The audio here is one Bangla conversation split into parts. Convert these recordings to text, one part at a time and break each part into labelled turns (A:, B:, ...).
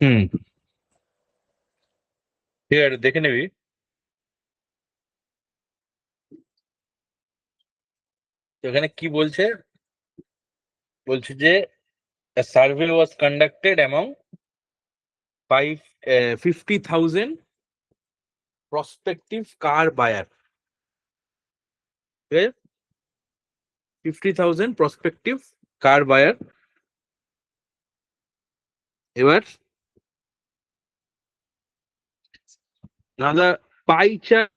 A: হুম, ঠিক আছে, দেখে নিবি। তো এখানে কি বলছে? বলছে যে survey was conducted among 50,000 prospective car buyer. ঠিক আছে, 50,000 প্রসপেক্টিভ কার বায়ার। এবার দাদা পাই চার্ট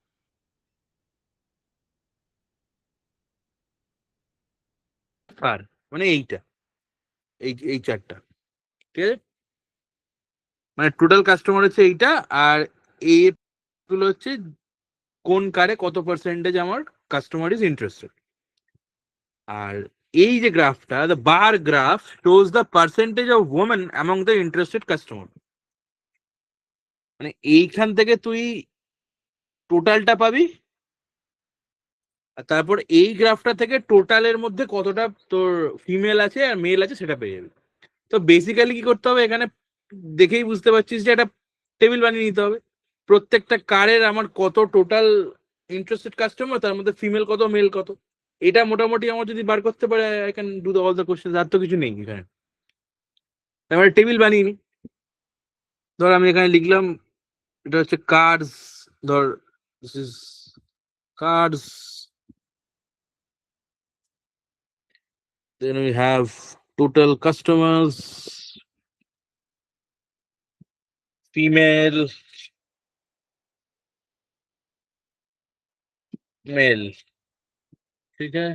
A: মানে এইটা, এই চারটা। ঠিক আছে, মানে টোটাল কাস্টমার হচ্ছে এইটা। আর গুলো হচ্ছে কোন কারে কত পার্সেন্টেজ আমার কাস্টমার ইজ ইন্টারেস্টেড। আর এই যে গ্রাফটা, the bar graph shows the percentage of women among the interested customer. মানে এইখান থেকে তুই টোটালটা পাবি, আর তারপর এই গ্রাফটা থেকে টোটালের মধ্যে কতটা তোর ফিমেল আছে আর মেল আছে সেটা পেয়ে যাবি। তো বেসিক্যালি কি করতে হবে এখানে, দেখেই বুঝতে পারছিস যে একটা টেবিল বানিয়ে নিতে হবে। প্রত্যেকটা কারের আমার কত টোটাল ইন্টারেস্টেড কাস্টমার, তার মধ্যে ফিমেল কত মেল কত, এটা মোটামুটি আমার যদি বার করতে পারে I can do the all the question. আর তো কিছু নেই এখানে, এবার টেবিল বানিয়ে নি। ধর আমি এখানে লিখলাম এটা হচ্ছে কার্স, ধর this is cars, then we have total customers, female, male। ठीक है,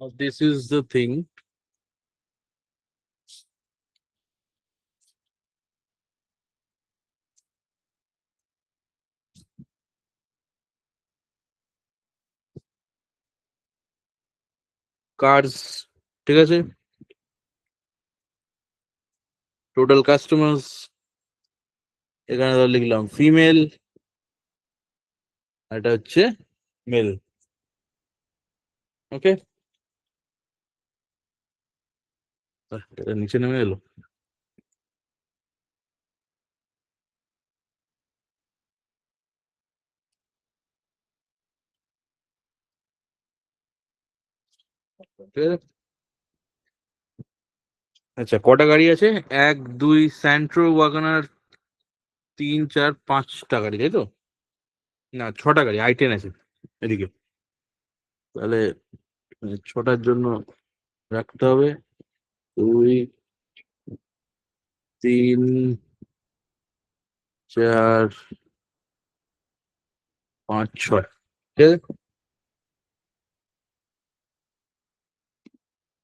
A: now this is the thing। Cars, ঠিক আছে, টোটাল কাস্টমার্স, এখানে ধর লিখলাম ফিমেল, এটা হচ্ছে মেল। ওকে, এটা নিচে নেমে এলো। ঠিক আছে, আচ্ছা কটা গাড়ি আছে? 1 2 স্যান্ট্রো, ওয়াগনার, 3 4 5টা গাড়ি, তাই তো? না, 6টা গাড়ি, i10 আছে এদিকে। তাহলে 6টার জন্য রাখতে হবে 2 3 4 5 6। ঠিক আছে,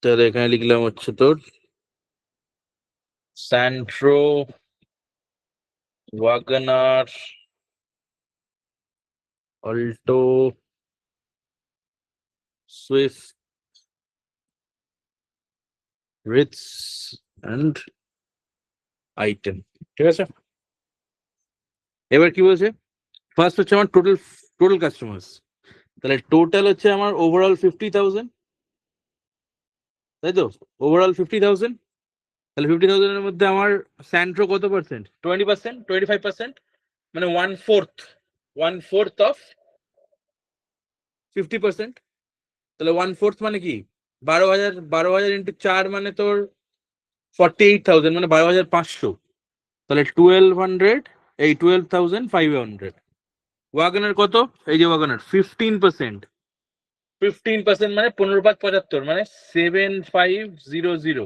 A: তাহলে এখানে লিখলাম হচ্ছে তোর Santro, WagonR, Alto, Swift, Ritz and i10। ঠিক আছে, এবার কি বলছে? ফার্স্ট হচ্ছে আমার টোটাল টোটাল কাস্টমার্স। তাহলে টোটাল হচ্ছে আমার ওভারঅল 50,000, তাই তো? ওভারঅল 50,000। তাহলে 50,000 এর মধ্যে আমার স্যান্ট্রো কত পার্সেন্ট? 20%, 25%, মানে 1/4 অফ 50%। তাহলে 1/4 মানে কি? 12,000, 12,000 ইন্টু 4 মানে তোর 48,000, মানে 12,500। তাহলে 1200, এই 12,500। ওয়াগনার কত? এই যে ওয়াগনার 15%, 15% মানে 15/75, মানে 7500।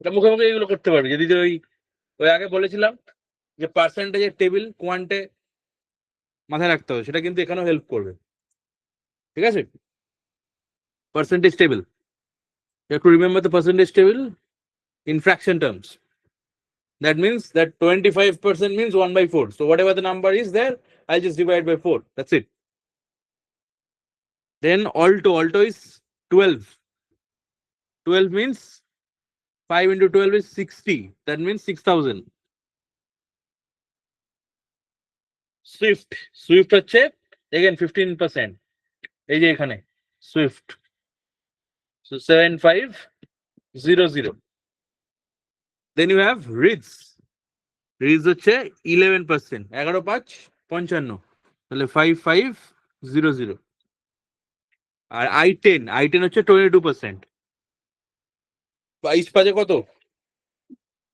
A: এটা মুখে মুখে এগুলো করতে পারবি যদি ওই ওই আগে বলেছিলাম যে পার্সেন্টেজের টেবিল কোয়ান্টে মাথায় রাখতে হবে, সেটা কিন্তু এখানেও হেল্প করবে। ঠিক আছে, percentage table, you have to remember the percentage table in fraction terms. That means that 25% means 1/4. So whatever the number is there, I'll just divide by 4. That's it. Then alto is 12. 12 means 5 into 12 is 60. That means 6,000. Swift হচ্ছে again 15%, এই যে এখানে Swift, so 7500। Then you have Ritz. Ritz হচ্ছে 11%, 11/5 55, তাহলে 5500। আর I10 হচ্ছে 22%। 22 কত?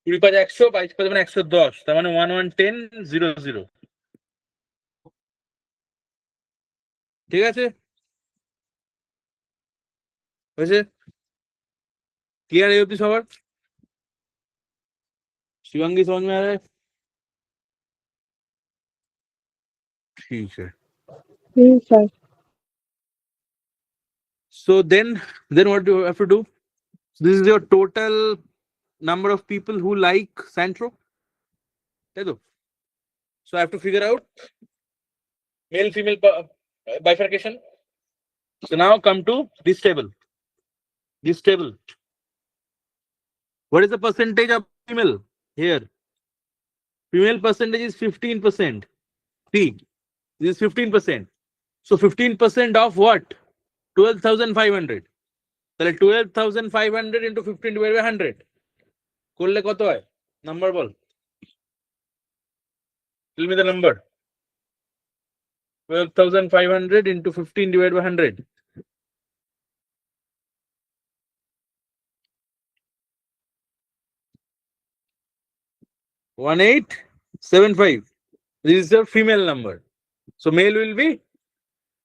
A: 20 100, 22 মানে 110, তার মানে 111000। ঠিক আছে, হয়েছে? क्लियर है अभी सवाल? शिवांगी समझ में आ रहा है? ठीक है।
B: sir.
A: So then what do you have to do? This is your total number of people who like Santro. So I have to figure out male female bifurcation. So now come to this table. This table. What is the percentage of female here? Female percentage is 15%. See, this is 15%. So 15% of what? 12,500. তাহলে 12,500 into 15 divided by 100 করলে কত হয়? Number ball. Tell me the number. 12,500 into 15 divided by 100. One 1875. This is your female number. So male will be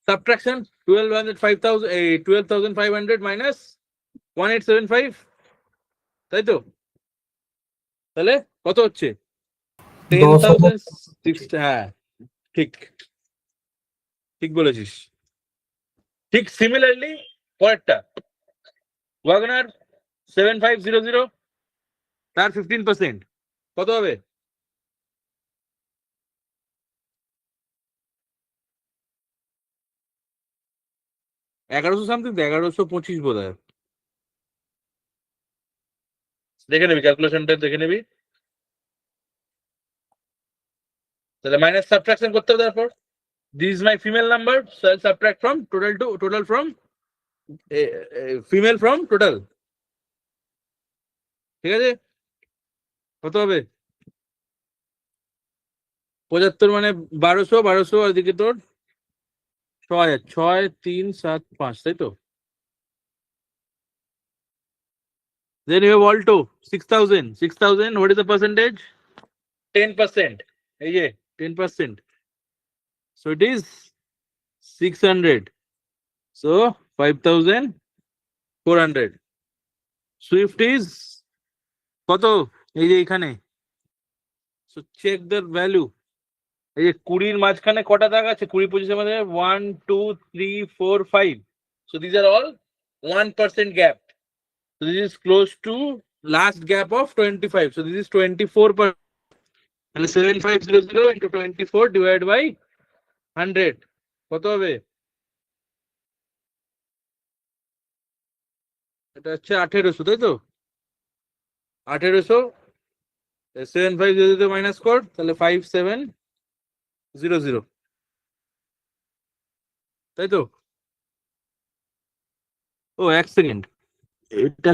A: subtraction 12,500 minus 1875. তাই তো? তাহলে কত হচ্ছে? 10,060। হ্যাঁ, ঠিক ঠিক বলেছিস। ঠিক সিমিলারলি পরেরটা ওয়াগনার 7500, তার 15% কত হবে? 1100 সামথিং, 1125 বোধ হয়। দেখে নিবি, ক্যালকুলেশনটা দেখে নিবি। তাহলে মাইনাস সাবট্রাকশন করতে হবে। তারপর this is my female number, so I'll subtract from total from female from total। ঠিক আছে, কত হবে? 75 মানে 1200 আর দিকে তোর 6000, 6375, তাই তো? Then you have Alto 6000, what is the percentage? 10%, এই যে 10%, so it is 600, so 5400। Swift is কত? এই যে এখানে, so check the value। এই যে 20 মাঝখানে কটা দাগ আছে? 20 25 মধ্যে 1 2 3 4 5, so these are all 1% gap, so this is close to last gap of 25, so this is 24%। তাহলে 7500 into 24 divided by 100 কত হবে? এটা হচ্ছে 1800, তাই তো? 1800 7500 মাইনাস কর, তাহলে 5700, তাই তো? ও এক সেকেন্ড, এটা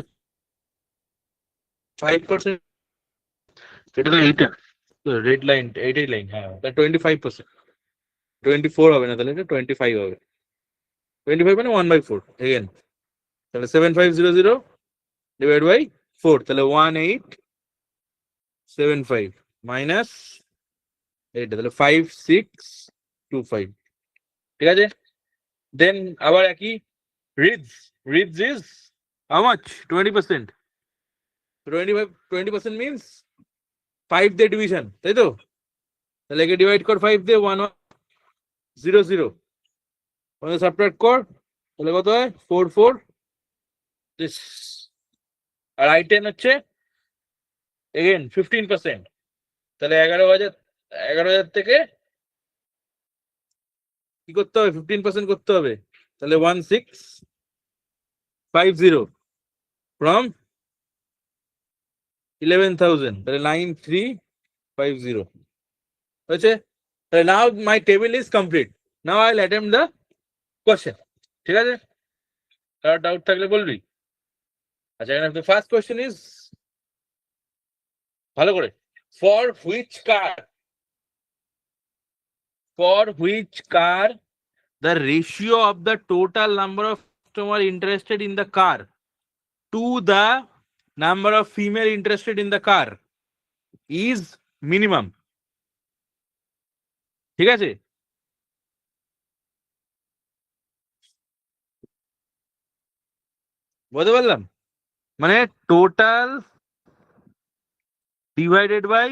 A: 5%, এটা তো এইটা রেড লাইন, এইটাই লাইন। হ্যাঁ, তা 25%, 24 হবে না, তাহলে এটা 25 হবে। 25 মানে 1/4 এগেন, তাহলে 7500 ডিভাইড বাই 4, তাহলে 1875 মাইনাস এইটা, তাহলে 5625। ঠিক আছে, দেন আবার একই reads is how much? 20%। 20% means 5 দিয়ে ডিভিশন, তাই তো? তাহলে একে ডিভাইড কর 5 দিয়ে, 1100, সাবট্রাক্ট কর, তাহলে কত হয়? 44। আর I10 হচ্ছে এগেন 15%, তাহলে 11,000 থেকে কি করতে হবে? 15% করতে হবে, তাহলে 1650 ফ্রম 11,000, তাহলে 9350 হয়েছে। তাহলে now my table is complete, now I will attempt the question. ঠিক আছে, কারো ডাউট থাকলে বলবি। আচ্ছা, এখানে the first question is ভালো করে, for which car the ratio of the total number of customer interested in the car to the number of female interested in the car is minimum. ঠিক আছে, বলতে পারলাম? মানে total divided by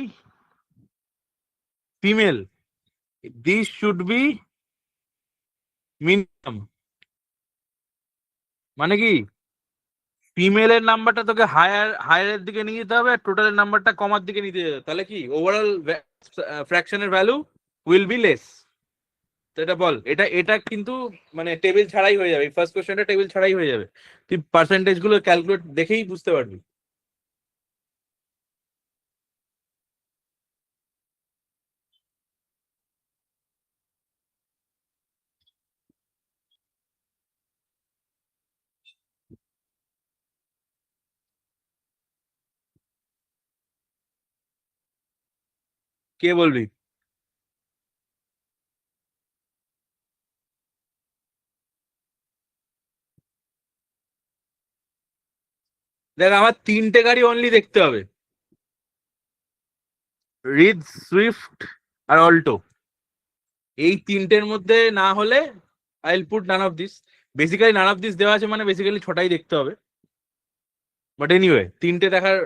A: female, this should be minimum. মানে কি, ফিমেলের নাম্বারটা তোকে হায়ারের দিকে নিয়ে যেতে হবে আর টোটালের নাম্বারটা কমার দিকে নিতে যেতে হবে, তাহলে কি ওভারঅল ফ্র্যাকশনের ভ্যালু উইল বি লেস। তো এটা বল, এটা এটা কিন্তু মানে টেবিল ছাড়াই হয়ে যাবে, ফার্স্ট কোশ্চেনটা টেবিল ছাড়াই হয়ে যাবে, তুই পার্সেন্টেজ গুলো ক্যালকুলেট দেখেই বুঝতে পারবি। কে বলবি? দেখ, আমার তিনটে গাড়ি অনলি দেখতে হবে, রিড, সুইফট আর অল্টো। এই তিনটের মধ্যে না হলে I will put none of this. Basically none of this দেওয়া আছে মানে বেসিক্যালি ছটাই দেখতে হবে, বাট এনিওয়ে তিনটে দেখার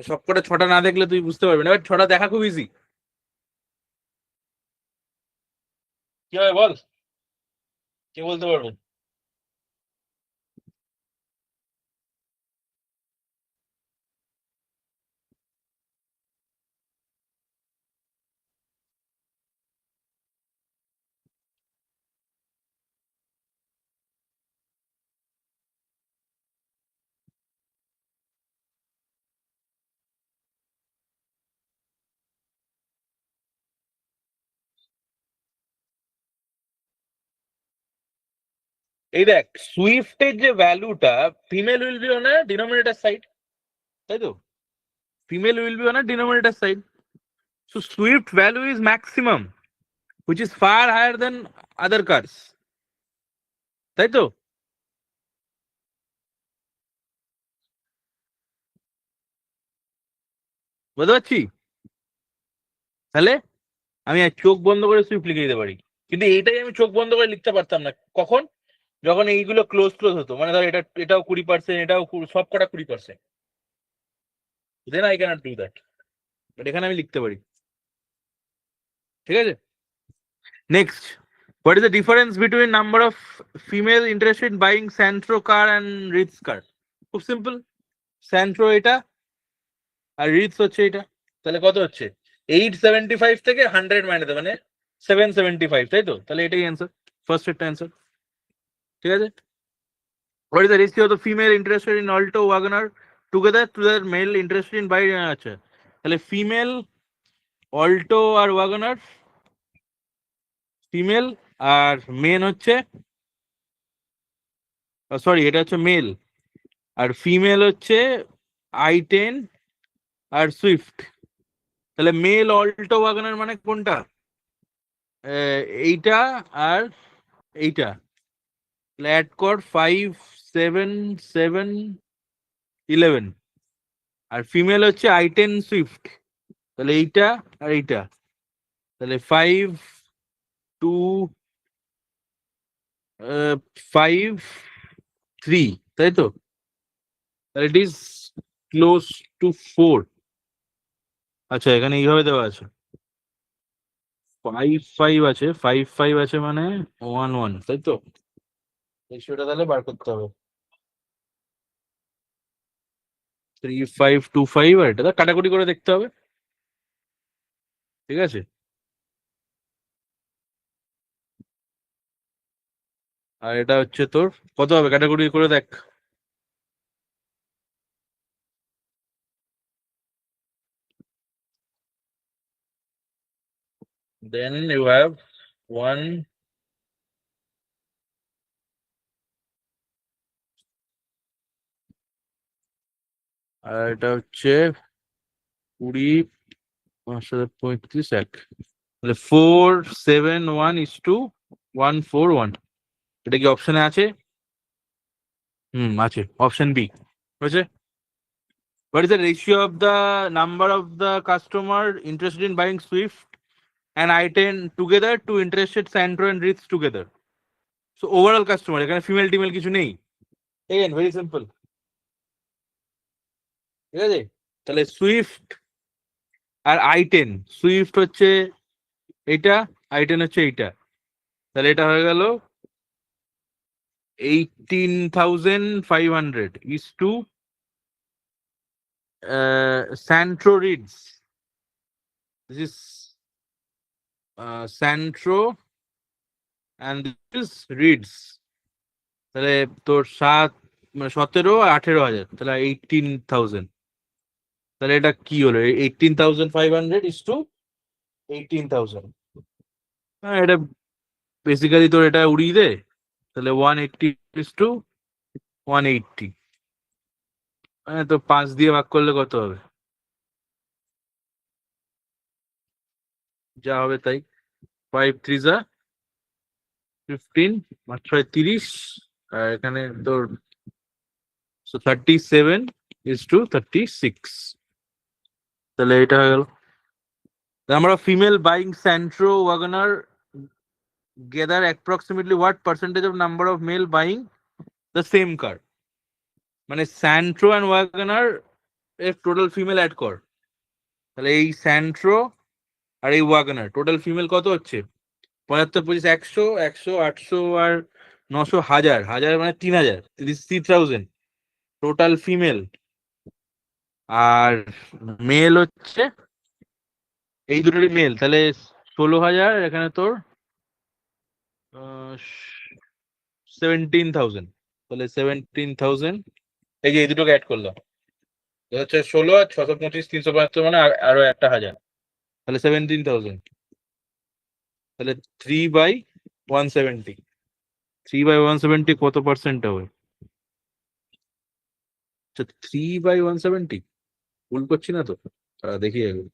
A: সবকটা ছটা না দেখলে তুই বুঝতে পারবি না, বাট ছটা দেখা খুব ইজি। কি হবে বল, কে বলতে পারবে? এই দেখ, সুইফটের যে ভ্যালুটা, female will be on a denominator side, তাই তো? Female will be on a denominator side, so Swift value is maximum which is far higher than other cars, তাই তো? বুঝতে পারছি? তাহলে আমি আর চোখ বন্ধ করে সুইফট লিখে দিতে পারি, কিন্তু এইটাই আমি চোখ বন্ধ করে লিখতে পারতাম না। কখন? যখন এইগুলো ক্লোজ ক্লোজ হতো, মানে ধর এটা এটাও 20%, এটাও সব কটা 20%, then I cannot do that, but এখানে আমি লিখতে পারি। ঠিক আছে, next, what is the difference between number of female interested in buying Santro car and Ritz car? খুব সিম্পল, স্যান্ট্রো এটা আর রিটস হচ্ছে এটা, তাহলে কত হচ্ছে? 875 থেকে 100 মাইনাস মানে 775, তাই তো? তাহলে এটাই অ্যান্সার, ফার্স্ট এরটা অ্যান্সার। ঠিক আছে, what is the ratio of the female interested in Alto WagonR together to the male interested in buy? আচ্ছা, তাহলে ফিমেল অল্টো আর ওয়াগনার, ফিমেল, আর মেন হচ্ছে, সরি এটা হচ্ছে মেল, আর ফিমেল হচ্ছে i10 আর সুইফট। তাহলে মেল অল্টো ওয়াগনার মানে কোনটা? এইটা আর এইটা, অ্যাড কর 5, 7, 7, 11, আর ফিমেল হচ্ছে i10 সুইফট, তাহলে এইটা আর এইটা, তাহলে 5, 2, 5, 3, তাই তো? তাহলে ইট ইজ ক্লোজ টু 4। আচ্ছা, এখানে এইভাবে দেওয়া আছে, 5, 5 আছে, 5, 5 আছে মানে 1, 1, তাই তো? রেশিওটা তাহলে বার করতে হবে, 3, 5, 2, 5, আর এটা কাটাকুটি করে দেখতে হবে। ঠিক আছে, আর এটা হচ্ছে তোর কত হবে, কাটাকুটি করে দেখ। দেন ইউ হ্যাভ 1, আর এটা হচ্ছে 20 535 এক, তাহলে 471:141। এটা কি অপশনে আছে? আছে, অপশন বি হয়েছে। What is the ratio of the number of the customer interested in buying Swift and I-10 together to interested Santro and Ritz together? So overall customer, এখানে ফিমেল টিমেল কিছু নেই। Again, very simple. ঠিক আছে, তাহলে সুইফট আর I-10, সুইফট হচ্ছে এইটা, I-10 হচ্ছে এইটা, তাহলে এটা হয়ে গেল 18,500 is to Santro Ritz. This is Santro and this is Ritz. তাহলে তোর 17 18 হাজার, তাহলে 18,000। তাহলে এটা কি হলো? 18,500 is to 18,000। হ্যাঁ, এটা বেসিক্যালি তোর এটা উড়িয়ে দে, তাহলে 180 is to 180। হ্যাঁ, তো 5 দিয়ে ভাগ করলে কত হবে? যা হবে তাই, 5 3 যা 15, 5 6 30, আর এখানে তোর 37 is to 36। তাহলে এটা হয়ে গেল। আমরা female buying Santro WagonR gather approximately what percentage of number of male buying the same car? মানে স্যান্ট্রো অ্যান্ড ওয়াগনার এর টোটাল ফিমেল অ্যাড কর, তাহলে এই স্যান্ট্রো আর এই ওয়াগনার টোটাল ফিমেল কত হচ্ছে? 75 25 100 100 800 আর 900 1000 1000 মানে 3000, 3000 টোটাল ফিমেল। আর মেল হচ্ছে এই দুটোরই মেল, তাহলে 16,000, এখানে তোর 17,000, তাহলে 17,000 এই যে এই দুটোকে অ্যাড করলাম, হচ্ছে 16 আর 625 375, মানে আরো একটা হাজার, তাহলে 17,000। তাহলে 3/170, 3/170 কত পার্সেন্ট হবে? আচ্ছা, 3/170 ভুল করছি না তো? দেখি একবার।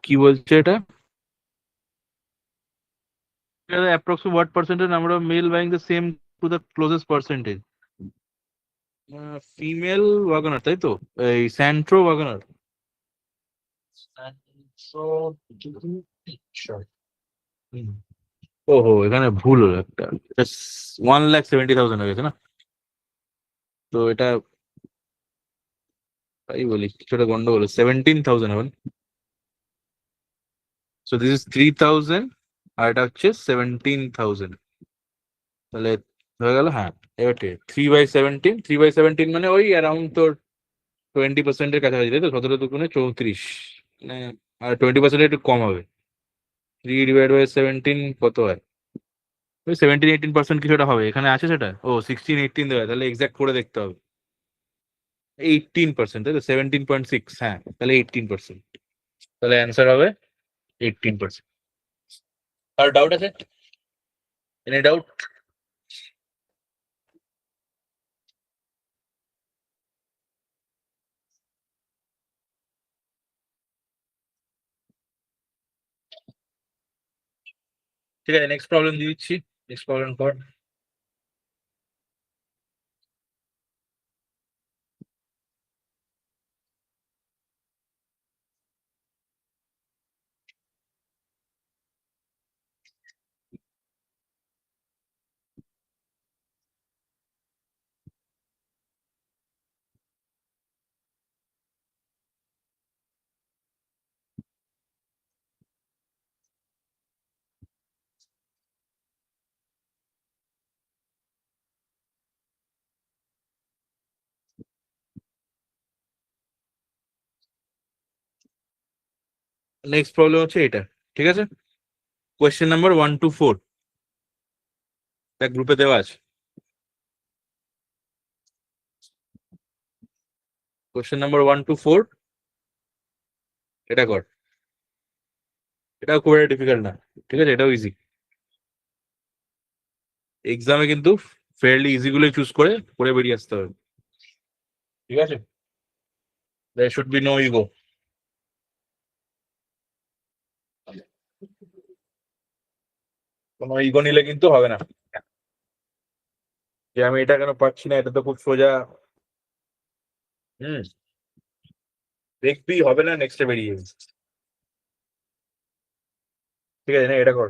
A: কি বলছে এটা? Approximately what percentage number of male buying the same to the closest percentage? Female WagonR, তাই তো? এই স্যান্ট্রো ওয়াগনার, ওহো এখানে ভুল হলো একটা, 1,70,000 হয়ে গেছে না? তো এটা তাই বলি, কিছুটা গন্ডগোল, 17,000 হবে। সো দিস ইজ 3,000 আর এটা হচ্ছে 17,000, তাহলে হয়ে গেল। হ্যাঁ, এবার 3/17, 3/17 মানে ওই অ্যারাউন্ড তোর 20%-এর কাছাকাছি, তাই তো? 17 দুগুণে 34, মানে আর 20% একটু কম হবে। 3/17 কত হয়? ওই 17-18% কিছুটা হবে, এখানে আছে সেটা। ও 16-18 দেওয়া, তাহলে এক্সাক্ট করে দেখতে হবে। 18%, তাই তো? 17.6, হ্যাঁ, তাহলে 18%, তাহলে অ্যান্সার হবে 18%। আর ডাউট আছে? Any doubt? ঠিক আছে, নেক্সট প্রবলেম দিয়ে দিচ্ছি। নেক্সট প্রবলেম কর। নেক্সট প্রবলেম হচ্ছে এটা, ঠিক আছে? কোয়েশ্চেন নাম্বার 1 to 4 এক গ্রুপে দেওয়া আছে। কোয়েশ্চেন নাম্বার 1 to 4 এটা কর। এটাও খুব একটা ডিফিকাল্ট না, ঠিক আছে? এটাও ইজি। এক্সামে কিন্তু ফেয়ারলি ইজি গুলো চুজ করে করে বেরিয়ে আসতে হবে, ঠিক আছে? There should be no ego. কোনো ইগো নিলে কিন্তু হবে না, যে আমি এটা কেন পাচ্ছি না, এটা তো খুব সোজা। হুম, দেখবি হবে না, নেক্সটে বেরিয়ে যাবি। ঠিক আছে, না এটা কর।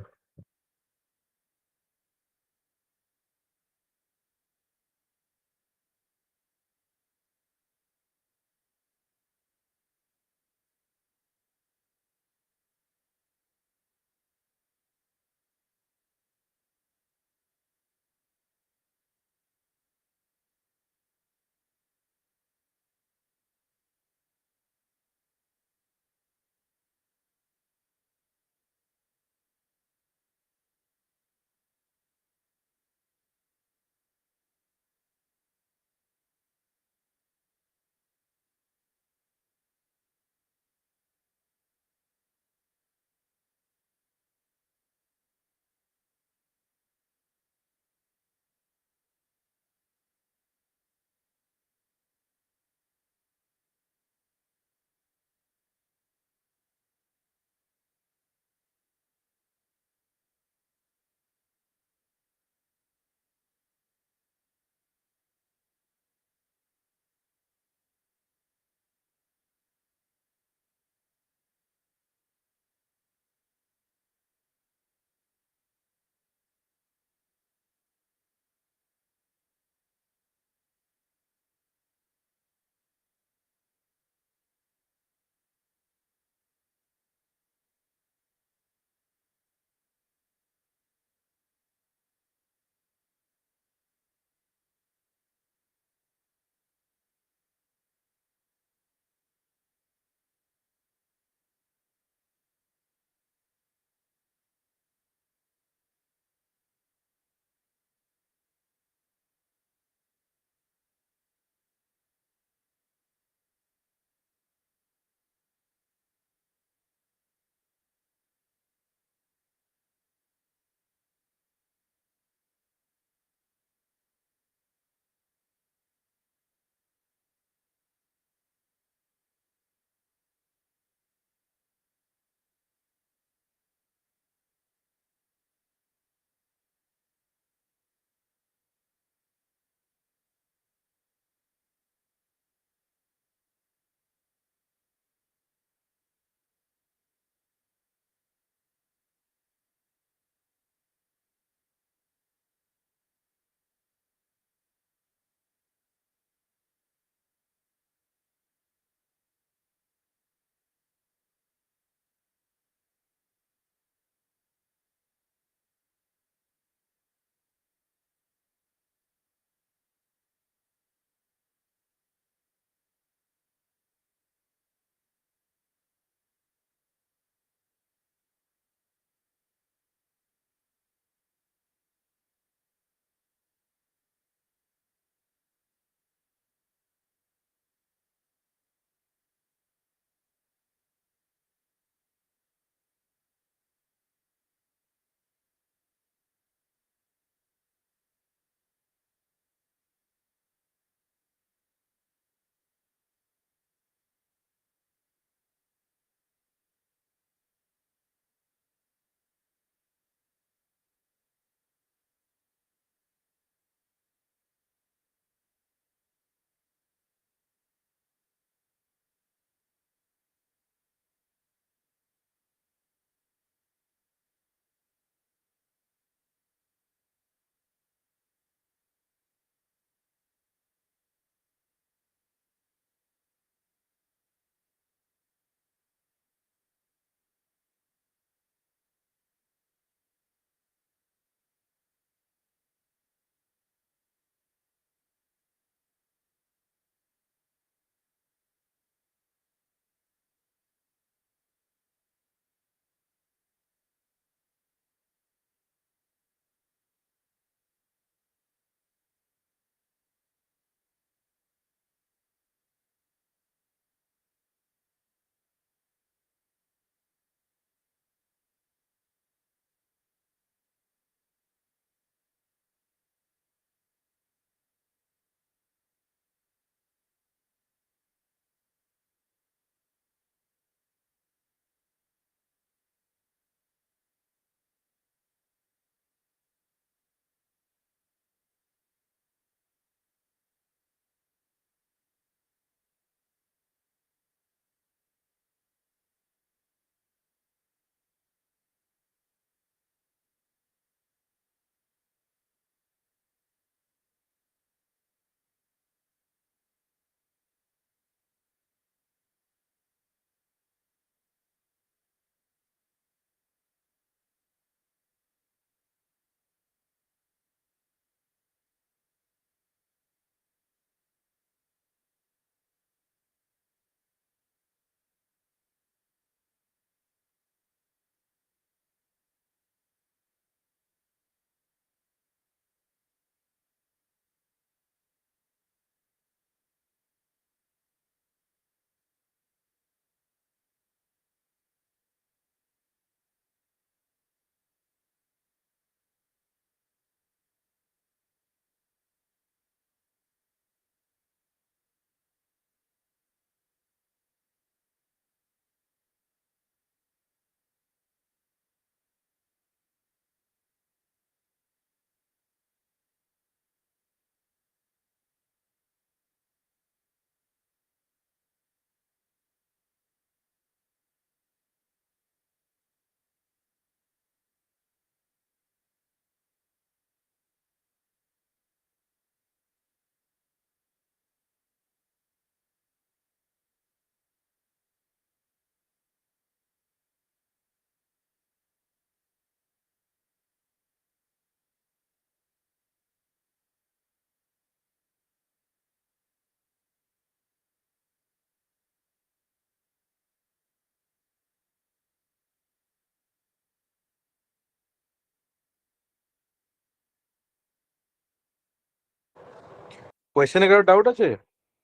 A: কোয়েশ্চেনে কারো ডাউট আছে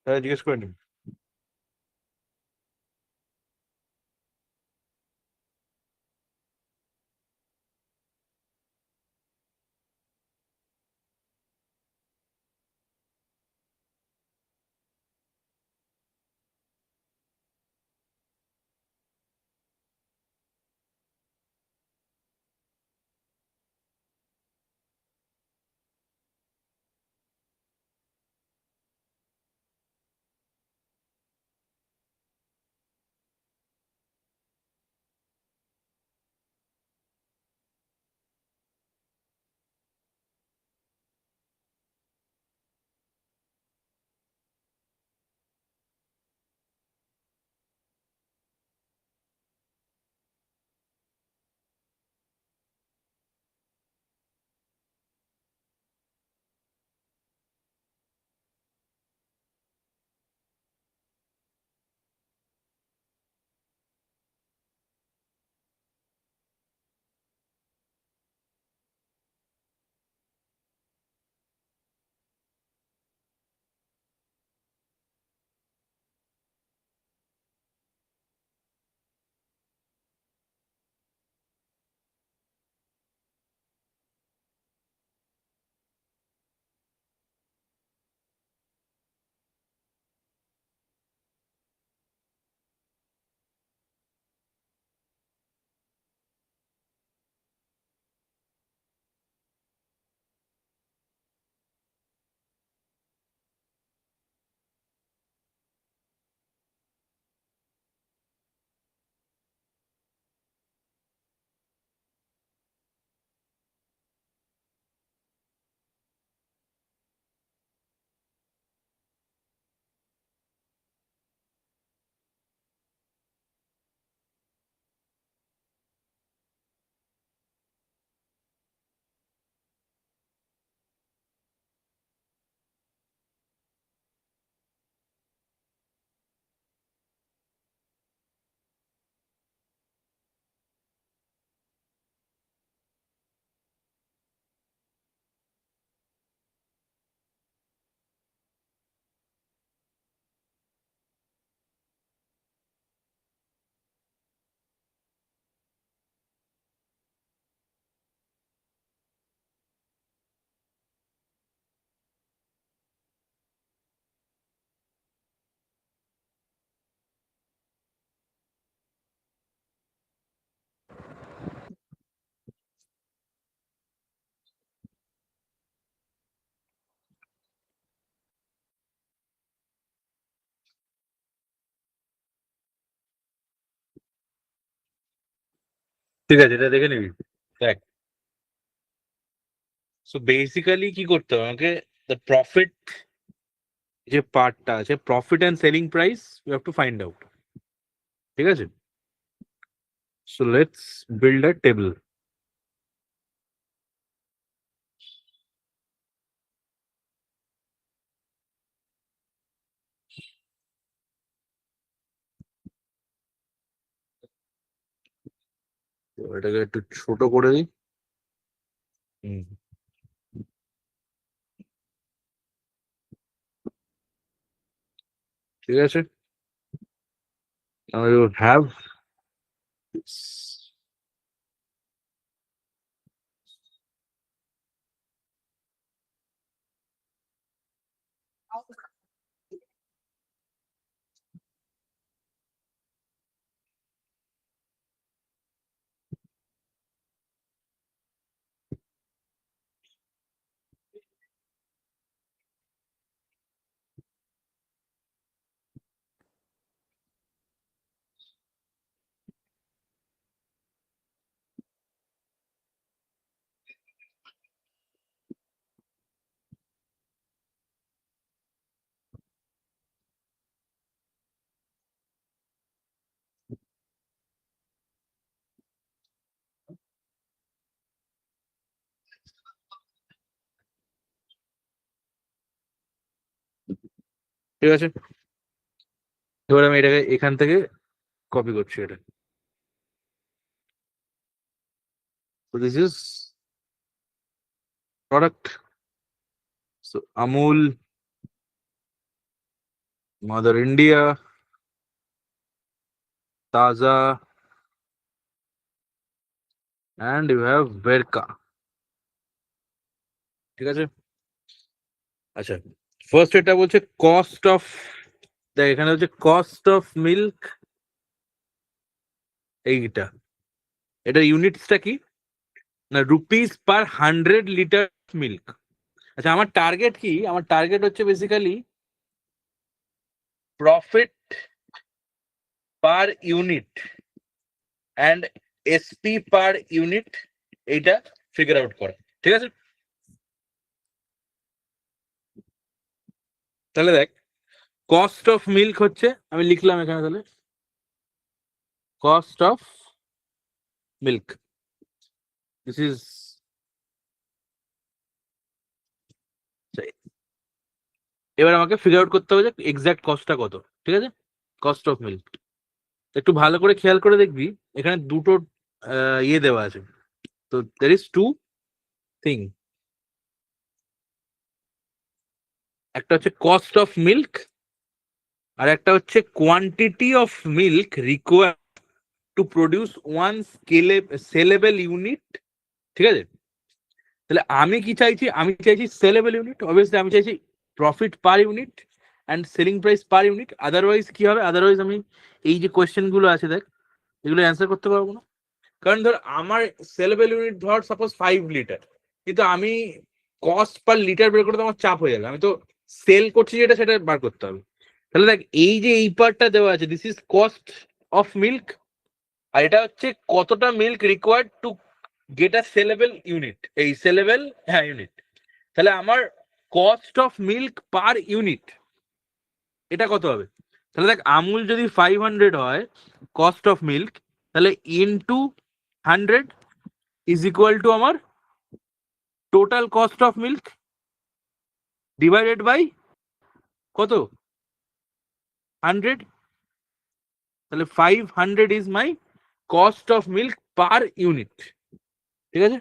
A: তাহলে জিজ্ঞেস করে নিন। ঠিক আছে, এটা দেখে নিবি। দেখ, সো বেসিক্যালি কি করতে হবে আমাকে, দ্য প্রফিট যে পার্টটা আছে, profit and selling price you have to find out. ঠিক আছে, so let's build a table. এটাকে একটু ছোট করে দিই। হুম, ঠিক আছে। Now you have this. ঠিক আছে, এবার আমি এটাকে এখান থেকে কপি করছি এটা। So this is product. So Amul mother India, তাজা, and you have বেরকা। ঠিক আছে, আচ্ছা ফার্স্ট এটা বলছে কস্ট অফ, দেখ এখানে হচ্ছে কস্ট অফ মিল্ক, এইটা এটা ইউনিটসটা কি না, রুপিস পার 100 লিটার মিল্ক। আচ্ছা আমার টার্গেট কি, আমার টার্গেট হচ্ছে basically profit per unit and SP per unit, এইটা ফিগার আউট করা। ঠিক আছে, তাহলে দেখ কস্ট অফ মিল্ক হচ্ছে, আমি লিখলাম এখানে তাহলে cost of milk, this is, এবার আমাকে ফিগার আউট করতে হবে যে এক্সাক্ট কস্টটা কত। ঠিক আছে, কস্ট অফ মিল্ক একটু ভালো করে খেয়াল করে দেখবি, এখানে দুটো ইয়ে দেওয়া আছে, তো দের ইজ টু থিং, একটা হচ্ছে কস্ট অফ মিল্ক আর একটা হচ্ছে quantity of milk require to produce one sellable unit. ঠিক আছে, তাহলে আমি কি চাইছি, আমি চাইছি সেলেবল ইউনিট, অবভিয়াসলি আমি চাইছি profit per unit and selling price per unit, otherwise কি হবে, আদারওয়াইজ আমি এই যে কোয়েশ্চেন গুলো আছে দেখ এগুলো অ্যান্সার করতে পারবো না। কারণ ধর আমার সেলেবল ইউনিট ধর সাপোজ 5 লিটার, কিন্তু আমি কস্ট পার লিটার বের করতে আমার চাপ হয়ে যাবে, আমি তো সেল করছি যেটা সেটা বার করতে হবে। তাহলে দেখ এই যে এই পার্টটা দেওয়া আছে, this is cost of milk, আর এটা হচ্ছে কতটা milk required to get a saleable unit, এই সেলেবল হ্যাঁ ইউনিট। তাহলে আমার cost of milk per unit এটা কত হবে, তাহলে দেখ আমুল যদি 500 হয় কস্ট অফ মিল্ক, তাহলে ইনটু 100 ইজ ইকুয়াল টু আমার total cost of milk divided by কত 100, তাহলে 500 is my cost of milk per unit. ঠিক আছে,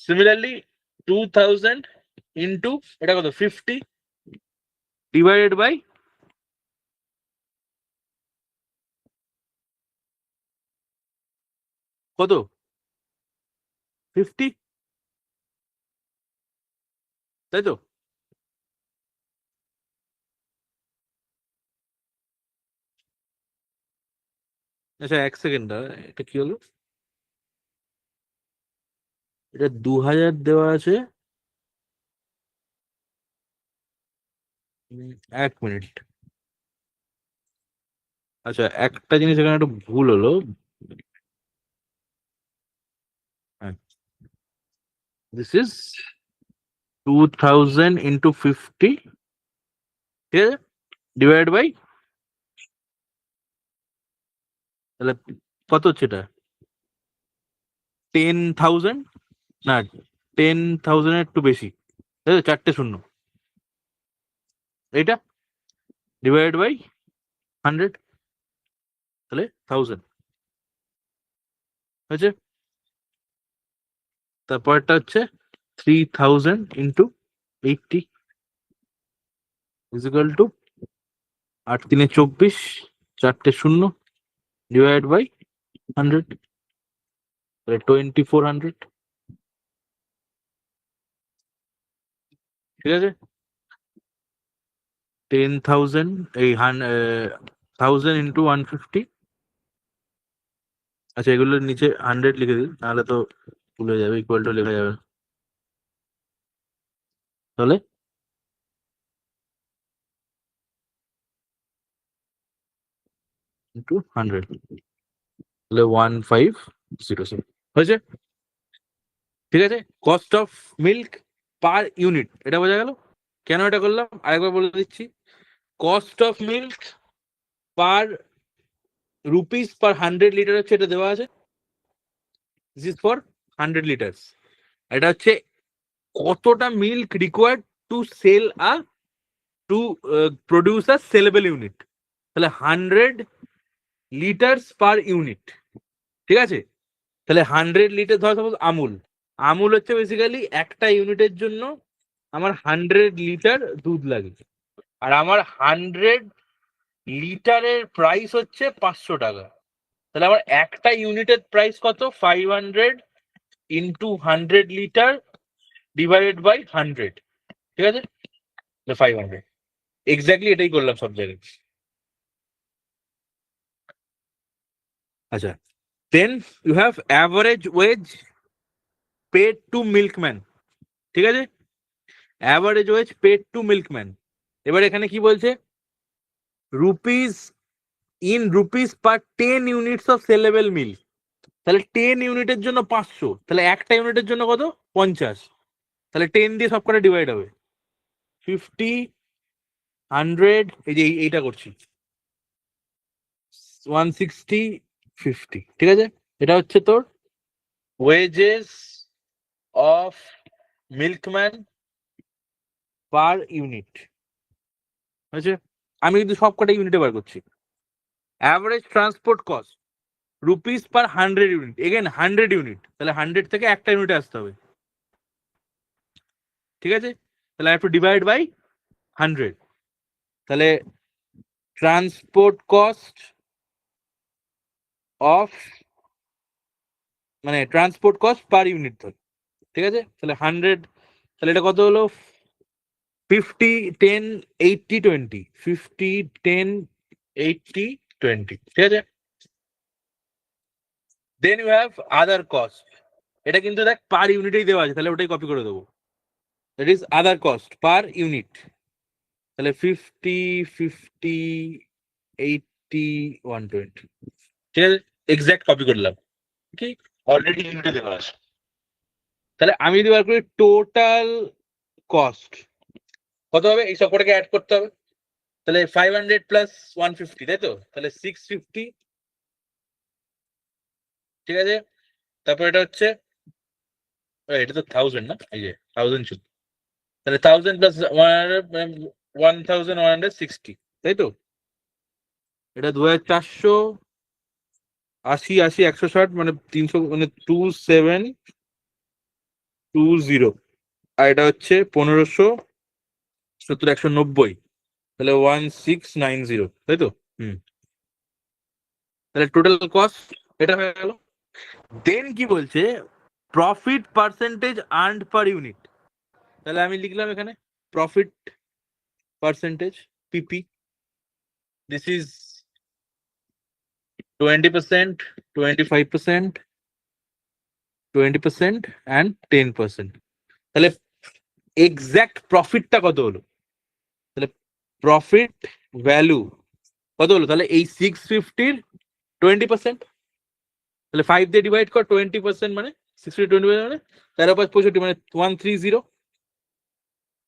A: সিমিলারলি 2000 ইন্টু এটা কত 50 ডিভাইডেড বাই কত 50, তাই তো? আচ্ছা এক সেকেন্ড, এটা কি হলো, এটা 2000 দেওয়া আছে, 1 মিনিট। আচ্ছা একটা জিনিস এখানে একটু ভুল হলো, দিস ইজ 2000 ইন্টু 50, ঠিক আছে, ডিভাইড বাই, তাহলে কত হচ্ছে এটা 10,000, না 10,000 এর একটু বেশি, তাই তো, চারটে শূন্য, এইটা ডিভাইড বাই 100, তাহলে 1000 হয়েছে। তারপরটা হচ্ছে 3000 ইন্টু 80 ইজিক্যাল টু 8 3 24, চারটে শূন্য ডিভাইড বাই 100, তাহলে 2400। ঠিক আছে, 10,000 এই 1000 ইন্টু 150, আচ্ছা এগুলোর নিচে 100 লিখে দিই, তাহলে তো ভুলে যাবে, ইকুয়াল টু লেখা যাবে, তাহলে ইন্টু 100, তাহলে 1507 হয়েছে। ঠিক আছে, cost of milk per unit, এটা বোঝা গেল কেন এটা করলাম, আরেকবার বলে দিচ্ছি, cost of milk per rupees per 100 litre হচ্ছে, এটা দেওয়া আছে, দিস ইজ ফর 100 লিটার্স, এটা হচ্ছে কতটা milk required to sell a to produce a saleable unit, তাহলে 100 লিটার্স পার ইউনিট। ঠিক আছে, তাহলে 100 লিটার ধর সাপোজ আমুল, আমুল হচ্ছে বেসিক্যালি একটা ইউনিটের জন্য আমার 100 লিটার দুধ লাগে, আর আমার 100 লিটারের প্রাইস হচ্ছে 500 টাকা, তাহলে আমার একটা ইউনিটের প্রাইস কত? 500 ইন্টু 100 লিটার ডিভাইডেড বাই 100, ঠিক আছে? 500 এক্স্যাক্টলি এটাই করলাম সব জায়গায়। আচ্ছা, then you have average wage paid to milkman, ঠিক আছে? Average wage paid to milkman. এবার এখানে কি বলছে? Rupees in rupees per 10 units of saleable milk. তাহলে 10 ইউনিটের জন্য 500, তাহলে একটা ইউনিটের জন্য কত? 50। তাহলে 10 দিয়ে সব কটা ডিভাইড হবে, 50, 100, এই যে এইটা করছি 160, 50, ঠিক আছে? এটা হচ্ছে তোর wages of milkman per unit, আছে? আমি কিন্তু সব কটা ইউনিটে বার করছি। Average transport cost rupees per 100 unit, again 100 unit, তাহলে 100 থেকে একটা ইউনিটে আসতে হবে, ঠিক আছে? তাহলে একটু ডিভাইড বাই 100, তাহলে ট্রান্সপোর্ট কস্ট অফ মানে ট্রান্সপোর্ট কস্ট পার ইউনিট ধর, ঠিক আছে? তাহলে 100, তাহলে এটা কত হলো? 50, 10, 80, 20, 50, 10, 80, 20, ঠিক আছে? Then you have other cost, এটা কিন্তু দেখ পার ইউনিটেই দেওয়া আছে, তাহলে ওটাই কপি করে দেবো। That is other cost per unit, তাহলে 50, 50, 80, 120, ঠিক আছে? এক্সাক্ট কপি করলাম, কি অলরেডি ইউনিটে দেওয়া আছে। তাহলে আমি যদি বার করি টোটাল কস্ট কত হবে, এই সবকটাকে অ্যাড করতে হবে। তাহলে 500 প্লাস 150, তাই তো? তাহলে 650, ঠিক আছে? তারপর এটা হচ্ছে এটা তো 1000 না, এই যে 1000 ছিল, তাহলে 1000 প্লাস 1160, তাই তো? এটা 2480, 80, 160, মানে 300, মানে 2720, আর এটা হচ্ছে 1570, 190, তাহলে 1690, তাই তো? তাহলে টোটাল কস্ট এটা হয়ে গেল। দেন কি বলছে? Profit percentage earned per unit, তাহলে আমি লিখলাম এখানে profit percentage, PP, this is 20%, 25%, 20%, and 10%। তাহলে এক্সাক্ট প্রফিটটা কত হলো? তাহলে প্রফিট ভ্যালু কত হলো? তাহলে এই 650-র 20%, তাহলে 5 দিয়ে ডিভাইড কর, 20% মানে 60, 20 মানে 13/65, মানে 130,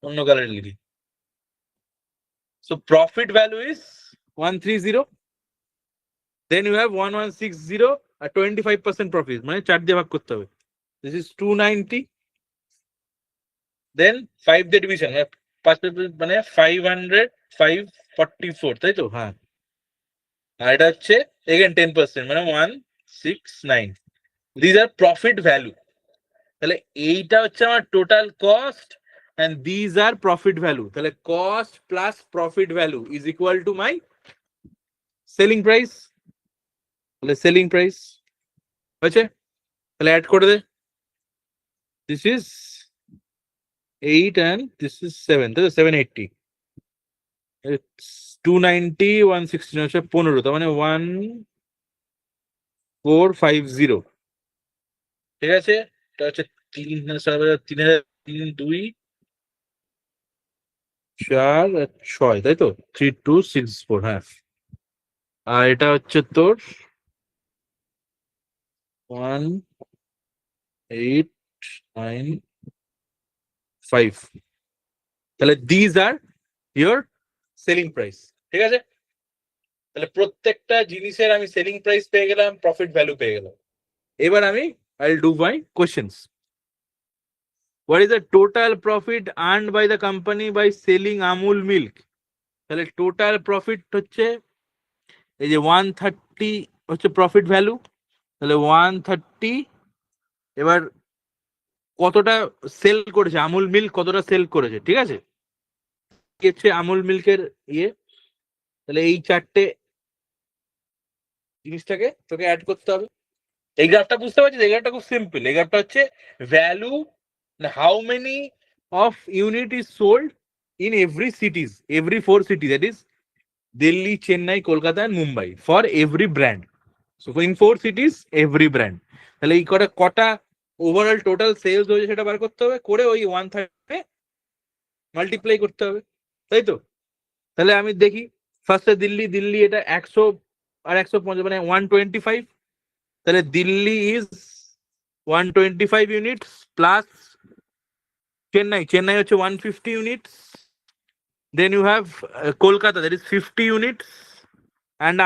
A: অন্য কালারে লিখি। So profit value is 130. Then you have 1160 R 25% profit, মানে 4 দিয়ে ভাগ করতে হবে। This is 290. Then 5 দিয়ে ডিভিশন, মানে 500, 544, তাই তো? হ্যাঁ, আর এটা হচ্ছে এগেন 10%, মানে 169. These are profit value. তাহলে এইটা হচ্ছে আমার total cost and these are profit value. তাহলে cost plus profit value is equal to my selling price. তাহলে সেলিং প্রাইস হয়েছে, তাহলে অ্যাড করে দে। This is 8 and this is 7, তাই তো? 780, 290, 160 হচ্ছে 15, তার মানে 1450, ঠিক আছে? এটা হচ্ছে 3000, 2, 4 আর 6, তাই তো? 3264, হ্যাঁ। আর এটা হচ্ছে তোর 1895, তাহলে these are your selling price, ঠিক আছে? তাহলে প্রত্যেকটা জিনিসের আমি সেলিং প্রাইস পেয়ে গেলাম, প্রফিট ভ্যালু পেয়ে গেলাম। এবার আমি I'll do my questions. What is the total profit earned by the company by selling Amul milk? তাহলে টোটাল প্রফিট হচ্ছে এই যে 130 হচ্ছে প্রফিট ভ্যালু, তাহলে 130। এবার কতটা সেল করেছে আমুল মিল্ক, কতটা সেল করেছে, ঠিক আছে? হচ্ছে আমুল মিল্কের ইয়ে, তাহলে এই চারটে জিনিসটাকে তোকে অ্যাড করতে হবে। এই গ্রাফটা বুঝতে পারছিস? এই গ্রাফটা খুব সিম্পল। এই গ্রাফটা হচ্ছে value, how many of unit is sold in every cities, every 4 city, that is Delhi, Chennai, Kolkata and Mumbai, for every brand. So in 4 cities every brand. তাহলে এই কটা কটা ওভারঅল টোটাল সেলস হয়েছে সেটা বার করতে হবে, করে ওই 130 মাল্টিপ্লাই করতে হবে, তাই তো? তাহলে আমি দেখি ফার্স্টে দিল্লি, দিল্লি এটা 100 আর 150 মানে 125, তাহলে Delhi is 125 units plus Chennai, Chennai হচ্ছে 150 units, then you have Kolkata that is 50 units, and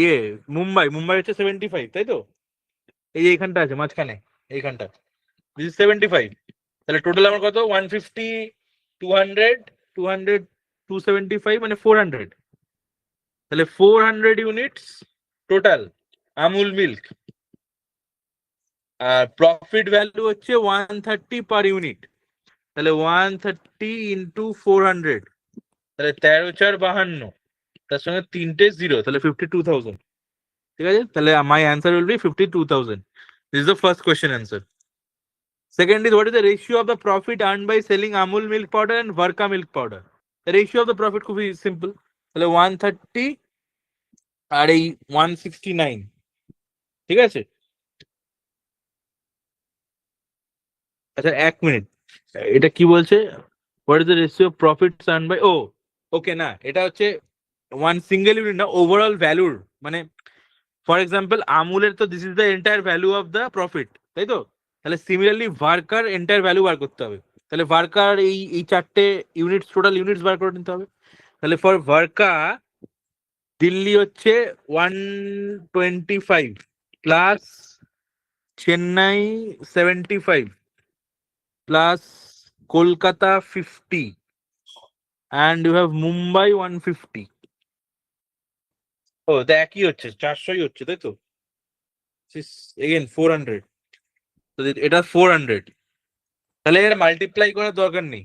A: ইয়ে মুম্বাই, মুম্বাই হচ্ছে 75, তাই তো? এই যে এইখানটা আছে মাঝখানে, এইখানটা দিস ইজ 75। তাহলে টোটাল আমার কত? 150, 200, 200, 275 মানে 400। তাহলে 400 ইউনিটস টোটাল আমুল মিল্ক। আর প্রফিট ভ্যালু হচ্ছে 130 পার ইউনিট, তাহলে 130 ইন্টু 400, তাহলে 13,452, তার সঙ্গে 3টে জিরো, তাহলে 52,000। ঠিক আছে, তাহলে my answer will be 52,000। This is the first question answer. Second is, what is the ratio of the profit earned by selling Amul milk powder and Varka milk powder? The ratio of the profit could be simple. তাহলে 130 আর এই 169, ঠিক আছে? আচ্ছা এক মিনিট, এটা কি বলছে? What is the ratio of profits earn by, ও ওকে, না এটা হচ্ছে ওয়ান সিঙ্গেল ইউনিট না, ওভারঅল ভ্যালুর, মানে ফর এক্সাম্পল আমুলের তো this is the entire value of the profit, তাই তো? তাহলে সিমিলারলি ভার্কার এন্টায়ার ভ্যালু বার করতে হবে। তাহলে ভার্কার এই এই চারটে ইউনিটস, টোটাল ইউনিটস বার করে নিতে হবে। তাহলে ফর ভার্কা দিল্লি হচ্ছে 125 plus Chennai 75 plus Kolkata 50 and you have Mumbai 150. ও তো একই হচ্ছে, 400ই হচ্ছে, তাই তো? এগেন 400, তো এটা 400। তাহলে এর মাল্টিপ্লাই করার দরকার নেই।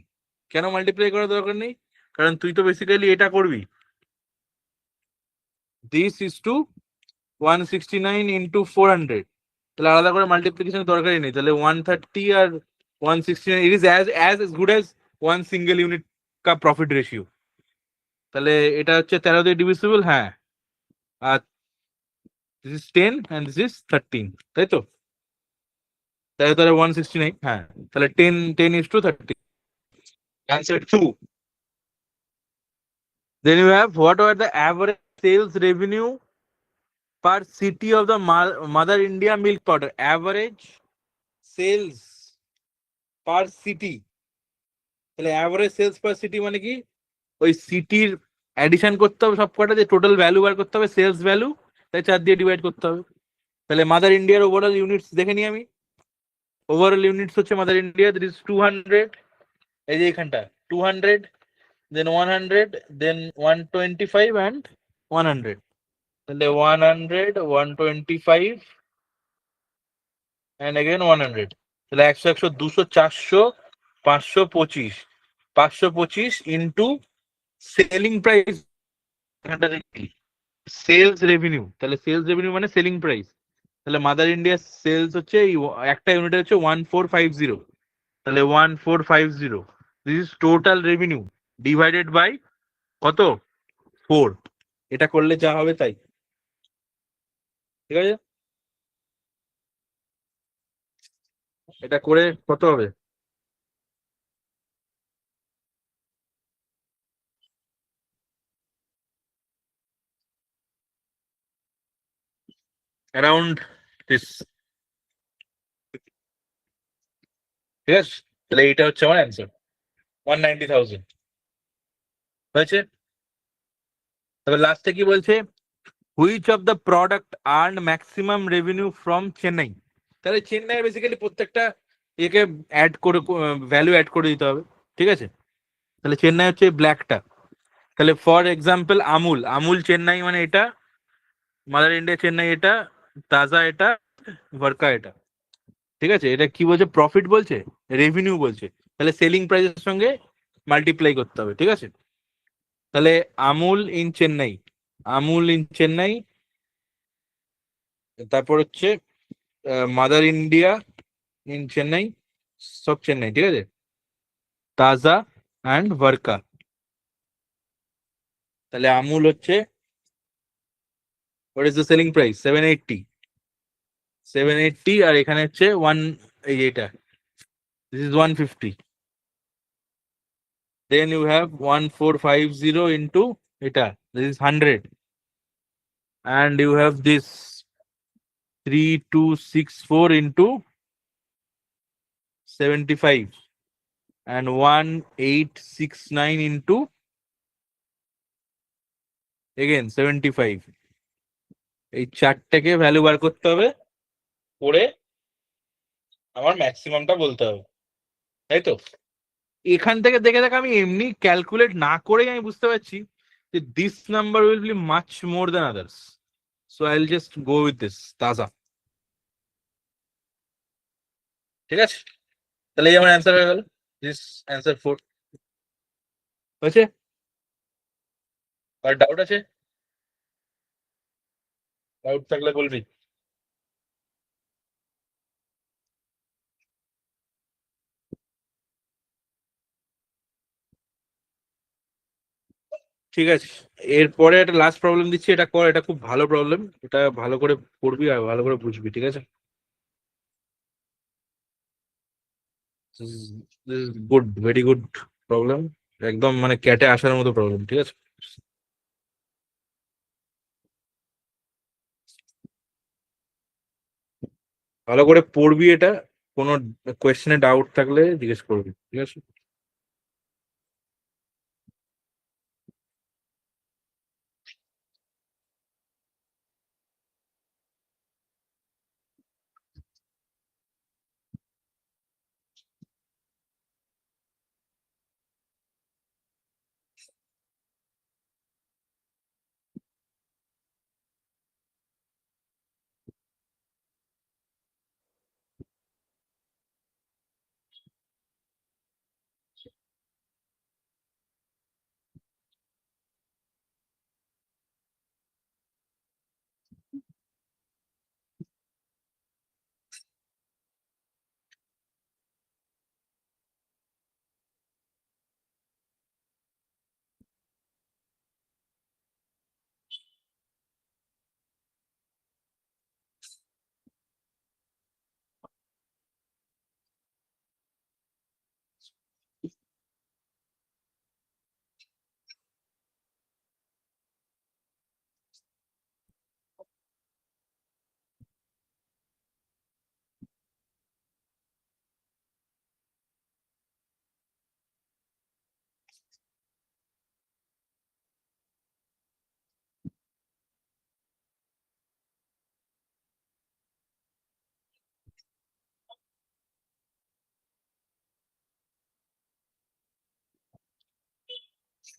A: কেন মাল্টিপ্লাই করার দরকার নেই? কারণ তুই তো বেসিক্যালি এটা করবি, দিস ইজ টু 169 ইন্টু 400, তাহলে আলাদা করে মাল্টিপ্লিকেশনের দরকারই নেই। তাহলে 130 আর 169 it is as good as one single unit কা প্রফিট রেশিও। তাহলে এটা হচ্ছে 13 দিয়ে ডিভিজিবল, হ্যাঁ, আর this is 10 and this is 13, তাই তো? তাহলে 169, হ্যাঁ, তাহলে 10 is to 30, answer 2. Then you have, what are the average sales revenue per city of the Mother India milk powder? Average sales per city, তাহলে অ্যাভারেজ সেলস পার সিটি মানে কি? ওই সিটির অ্যাডিশন করতে হবে সব কটা, দিয়ে টোটাল ভ্যালু বার করতে হবে, সেলস ভ্যালু, তাই 4 দিয়ে ডিভাইড করতে হবে। তাহলে মাদার ইন্ডিয়ার ওভারঅল ইউনিটস দেখে নিই আমি। ওভারঅল ইউনিটস হচ্ছে মাদার ইন্ডিয়া দিস ইজ 200, এই যে এখানটা 200, দেন 100, দেন 125 and 100, তাহলে 100, 125 and again 100, তাহলে 100, 100, 200, 400, 525, 525 into selling price, sales revenue, তাহলে সেলস রেভিনিউ মানে সেলিং প্রাইস। তাহলে মাদার ইন্ডিয়া সেলস হচ্ছে একটা ইউনিট হচ্ছে 1450, তাহলে 1450, this is total revenue divided by কত? 4। এটা করলে যা হবে তাই, ঠিক আছে? এটা করে কত হবে? অ্যারাউন্ড দিস, ঠিক আছে? তাহলে এটা হচ্ছে আমার অ্যান্সার, 190,000 হয়েছে। তবে লাস্টে কি বলছে? Which of the product earn maximum revenue from Chennai? তাহলে চেন্নাই বেসিক্যালি প্রত্যেকটা একে অ্যাড করে ভ্যালু অ্যাড করে দিতে হবে, ঠিক আছে? তাহলে চেন্নাই হচ্ছে ব্ল্যাকটা, তাহলে ফর এক্সাম্পল আমুল, আমুল চেন্নাই মানে এটা, মাদার ইন্ডিয়া চেন্নাই এটা, তাজা এটা, ভার্কা এটা, ঠিক আছে? এটা কি বলছে? প্রফিট বলছে, রেভিনিউ বলছে। তাহলে সেলিং প্রাইসের সঙ্গে মাল্টিপ্লাই করতে হবে, ঠিক আছে? তাহলে আমুল ইন চেন্নাই, আমুল ইন চেন্নাই, তারপর হচ্ছে মাদার ইন্ডিয়া ইন চেন্নাই, সব চেন্নাই, ঠিক আছে? তাজা অ্যান্ড ভারকা। তাহলে আমুল হচ্ছে, what is the selling price? 780, 780, আর এখানে হচ্ছে ওয়ান, এই এটা, this is 150। Then you have 1450 into এটা, this is 100, and you have this 3264 into 75, and 1869 into again 75। এই চারটাকে ভ্যালু বার করতে হবে, করে আমার ম্যাক্সিমামটা বলতে হবে, তাই তো? এখান থেকে দেখে দেখে আমি এমনি ক্যালকুলেট না করেই আমি বুঝতে পারছি যে this number will be much more than others, so I will just go with this তাজা। ঠিক আছে, তাহলে এই আমার অ্যান্সার হয়ে গেল, দিস অ্যান্সার 4 হয়েছে। আর ডাউট আছে? ডাউট থাকলে বলবি। ঠিক আছে, এরপরে একটা লাস্ট প্রবলেম দিচ্ছি, এটা কর, এটা খুব ভালো প্রবলেম, এটা ভালো করে পড়বি আর ভালো করে বুঝবি, ঠিক আছে? গুড, ভেরি গুড প্রবলেম, একদম মানে ক্যাটে আসার মতো প্রবলেম, ঠিক আছে? ভালো করে পড়বি এটা, কোনো কোয়েশ্চেনে ডাউট থাকলে জিজ্ঞেস করবি, ঠিক আছে?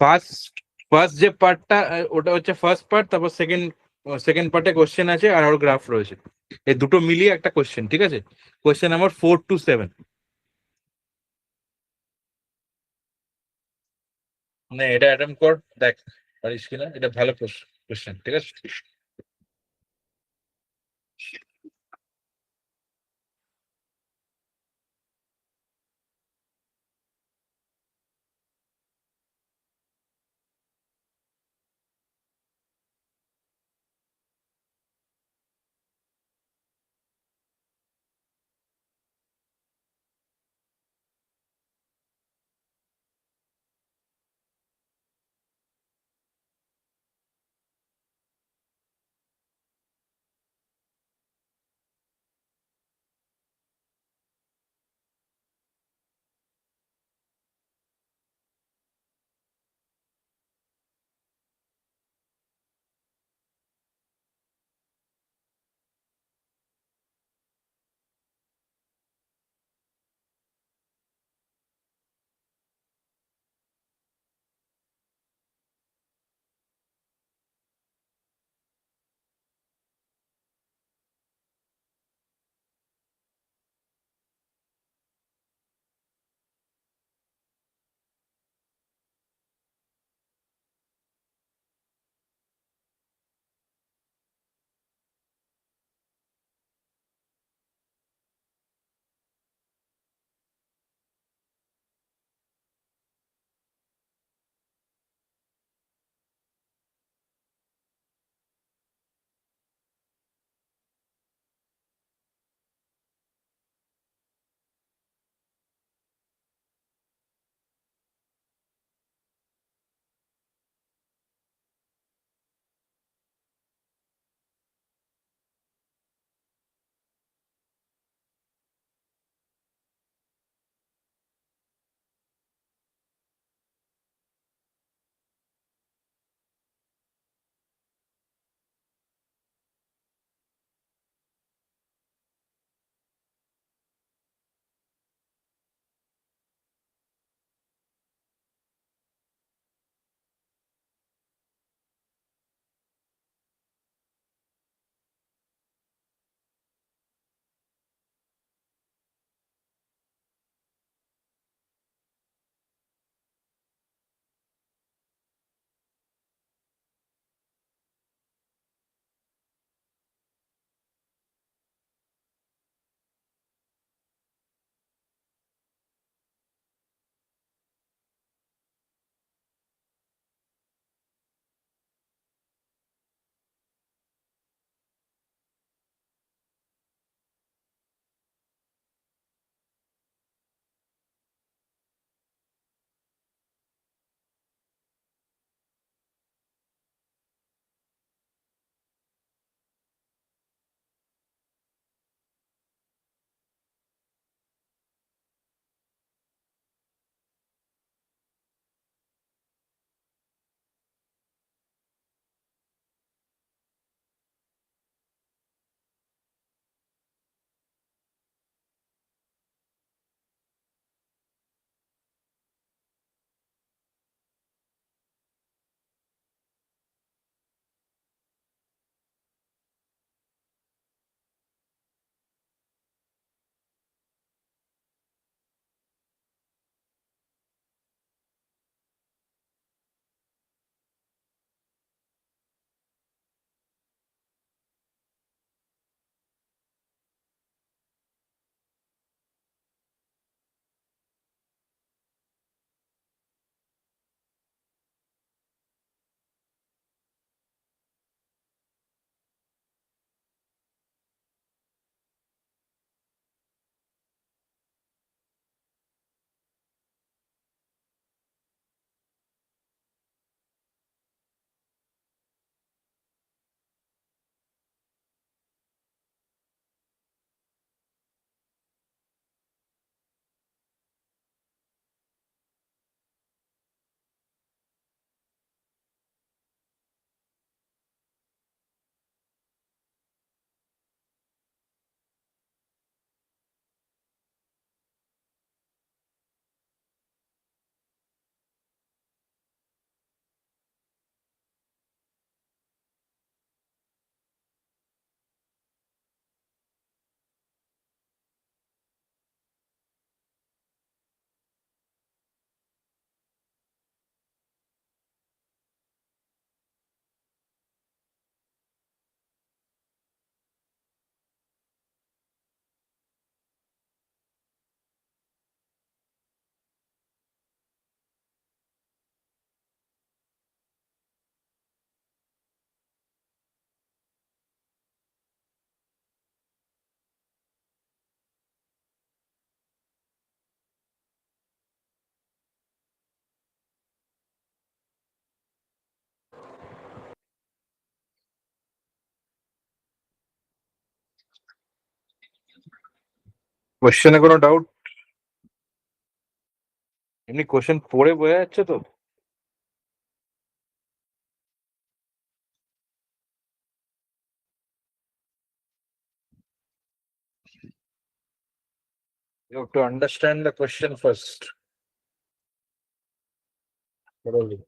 A: ফার্স্ট ফার্স্ট যে পার্টটা, ওটা হচ্ছে ফার্স্ট পার্ট, তারপর সেকেন্ড, সেকেন্ড পার্টে কোশ্চেন আছে আর ওর গ্রাফ রয়েছে, এই দুটো মিলিয়ে একটা কোশ্চেন, ঠিক আছে? কোশ্চেন নাম্বার 4 to 7, মানে এটা অ্যাটেম্প কর, দেখ পারিস কিনা, এটা ভালো কোশ্চেন, ঠিক আছে?
B: কোশ্চেনে কোনো ডাউট? এমনি কোশ্চেন পড়ে বোঝা যাচ্ছে তো? You have to understand the question first. Thoroughly.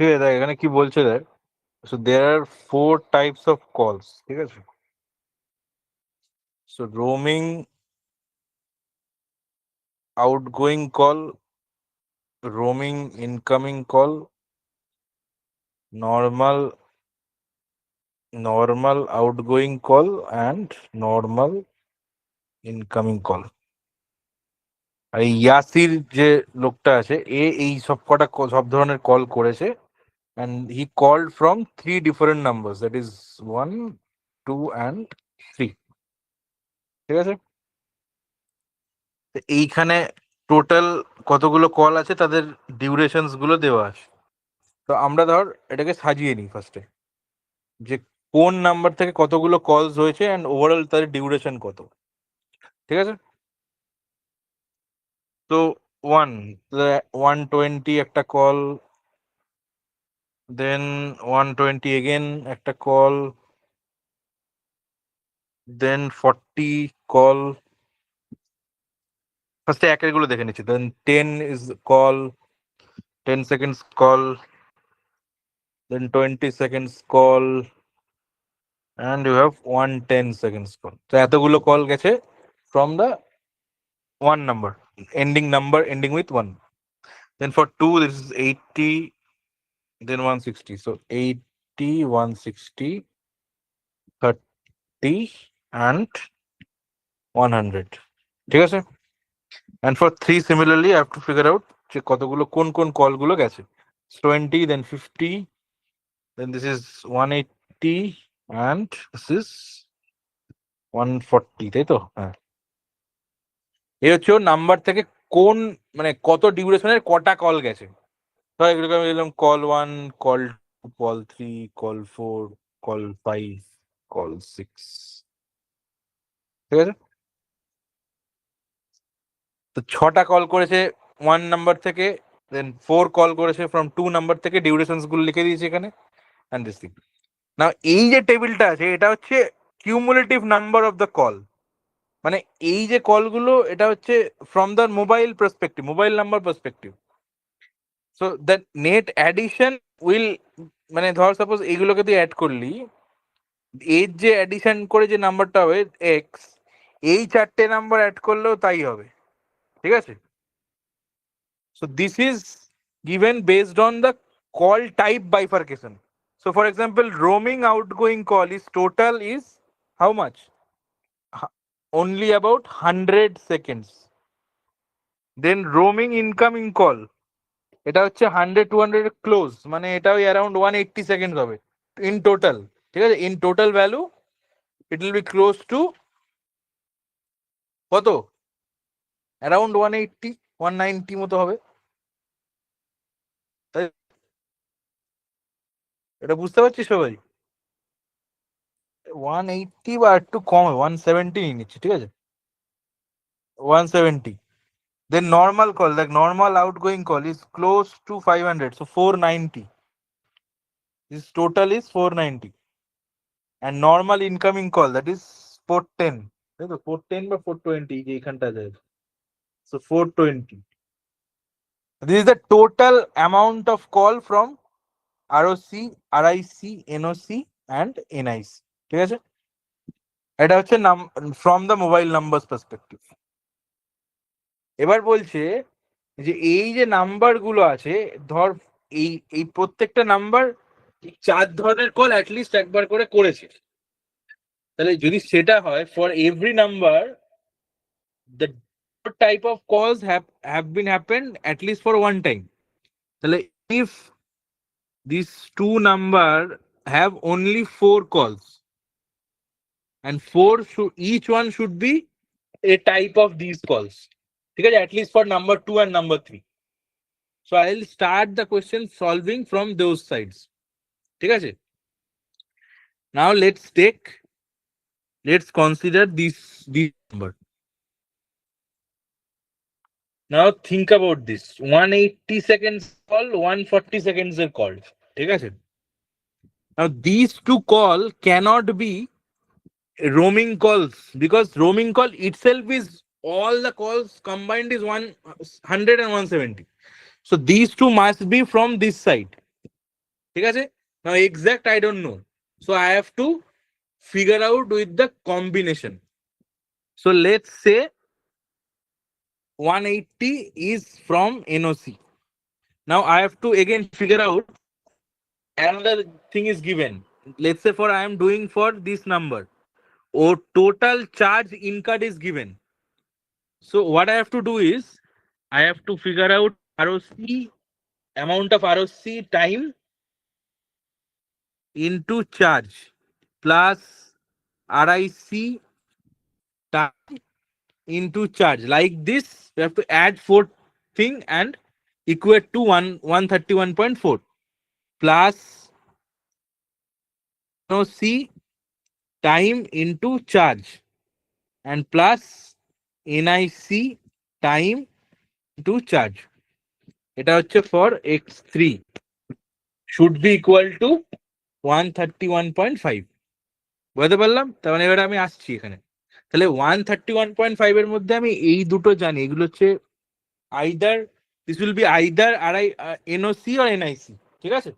B: ঠিক আছে, দেখ এখানে কি বলছে দেখ। So there are 4 types of calls. ঠিক আছে? So roaming, outgoing call, roaming incoming call, normal outgoing call and normal incoming call. আর এই ইয়াসির যে লোকটা আছে এই সব কটা সব ধরনের কল করেছে, and he called from 3 different numbers, that is 1, 2 and 3. ঠিক আছে? তো এইখানে টোটাল কতগুলো কল আছে তাদের ডিউরেশনস গুলো দেওয়া আছে। তো আমরা ধর এটাকে সাজিয়ে নিই ফার্স্টে, যে কোন নাম্বার থেকে কতগুলো কলস হয়েছে অ্যান্ড ওভারঅল তাদের ডিউরেশন কত। ঠিক আছে? তো 120 একটা কল, দেন 120 এগেন একটা কল, দেন 40 কল। ফার্স্টে একের গুলো দেখে নিচ্ছি। Then 10 is call, 10 seconds call, then 20 seconds call, and you have 110 seconds call. So এতগুলো কল গেছে from the one number, ending with 1. Then for 2 this is 80, then 160. So 80, 160, 30 and 100. ঠিক আছে? And for 3 similarly I have to figure out যে কতগুলো কোন কলগুলো গেছে। 20, then 50, then this is 180 and this is 140, তাই তো? হ্যাঁ। এই হচ্ছে ওর নাম্বার থেকে কোন মানে কত ডিউরেশনের কটা কল গেছে। ধর এগুলোকে আমি দিলাম call 1, call 2, call 3, call 4, call 5, call 6। ঠিক আছে? তো 6টা কল করেছে 1 নাম্বার থেকে, দেন 4 কল করেছে ফ্রম 2 নাম্বার থেকে, ডিউরেশনস গুলো লিখে দিয়েছি এখানে এন্ড দিস থিং। নাও এই যে টেবিলটা আছে এটা হচ্ছে cumulative number of the call, মানে এই যে কলগুলো এটা হচ্ছে from the mobile perspective, mobile number perspective. So the net addition will, মানে ধর সাপোজ এইগুলোকে তুই অ্যাড করলি, এর যে অ্যাডিশন করে যে নাম্বারটা হবে এক্স, এই 4টে নাম্বার অ্যাড করলেও তাই হবে। ঠিক আছে? So this is given based on the call type bifurcation. So for example, roaming outgoing call is total is how much? Only about 100 seconds. Then roaming incoming call, এটা হচ্ছে 100 200 ক্লোজ, মানে এটা ওই অ্যারাউন্ড 180 সেকেন্ড হবে। in total, ঠিক আছে, in total value it will be close to কত, অ্যারাউন্ড 180 190 মতো হবে, তাই এটা বুঝতে পারছিস সবাই? 180 বা একটু কম, 170 নিয়ে নিচ্ছি, ঠিক আছে, 170. Then normal call, like normal outgoing call is close to 500, so 490. This total is 490. And normal incoming call, that is 410. তাই তো 410 বা 420 যে এখানটা যায়, so 420. This is the total amount of call from ROC, RIC, NOC and NIC. ঠিক আছে, এটা হচ্ছে from the mobile numbers perspective. এবার বলছে যে এই যে নাম্বার গুলো আছে, ধর এই এই প্রত্যেকটা নাম্বার 4 ধরনের কল অ্যাটলিস্ট একবার করে করেছে, তাহলে যদি সেটা হয় for every number the type of calls have been happened at least for one time. তাহলে if these two number have only 4 calls and 4 should, each one should be a type of these calls, ঠিক আছে, at least for number 2 and number 3. So I'll start the question solving from those sides, ঠিক আছে. Now let's consider this number. Now think about this, 180 seconds call, 140 seconds এর call, ঠিক আছে. Now these two call cannot be roaming calls because roaming call itself is all the calls combined is 100 and 170. So these two must be from this side, ঠিক আছে. Now exact I don't know, so I have to figure out with the combination. So let's say 180 is from NOC. Now I have to again figure out another thing is given. Let's say for I am doing for this number, or total charge incurred is given. So what I have to do is I have to figure out ROC, amount of ROC time into charge plus RIC time into charge. Like this, we have to add 4 thing and equate to 131.4 plus NOC time into charge and plus NIC time into charge. এটা হচ্ছে for x3 should be equal to 131.5. বুঝতে পারলাম? তার মানে এবার আমি আসছি এখানে, তাহলে 131.5 এর মধ্যে আমি এই দুটো জানি, এগুলো হচ্ছে either this will be either NOC or NIC, ঠিক আছে.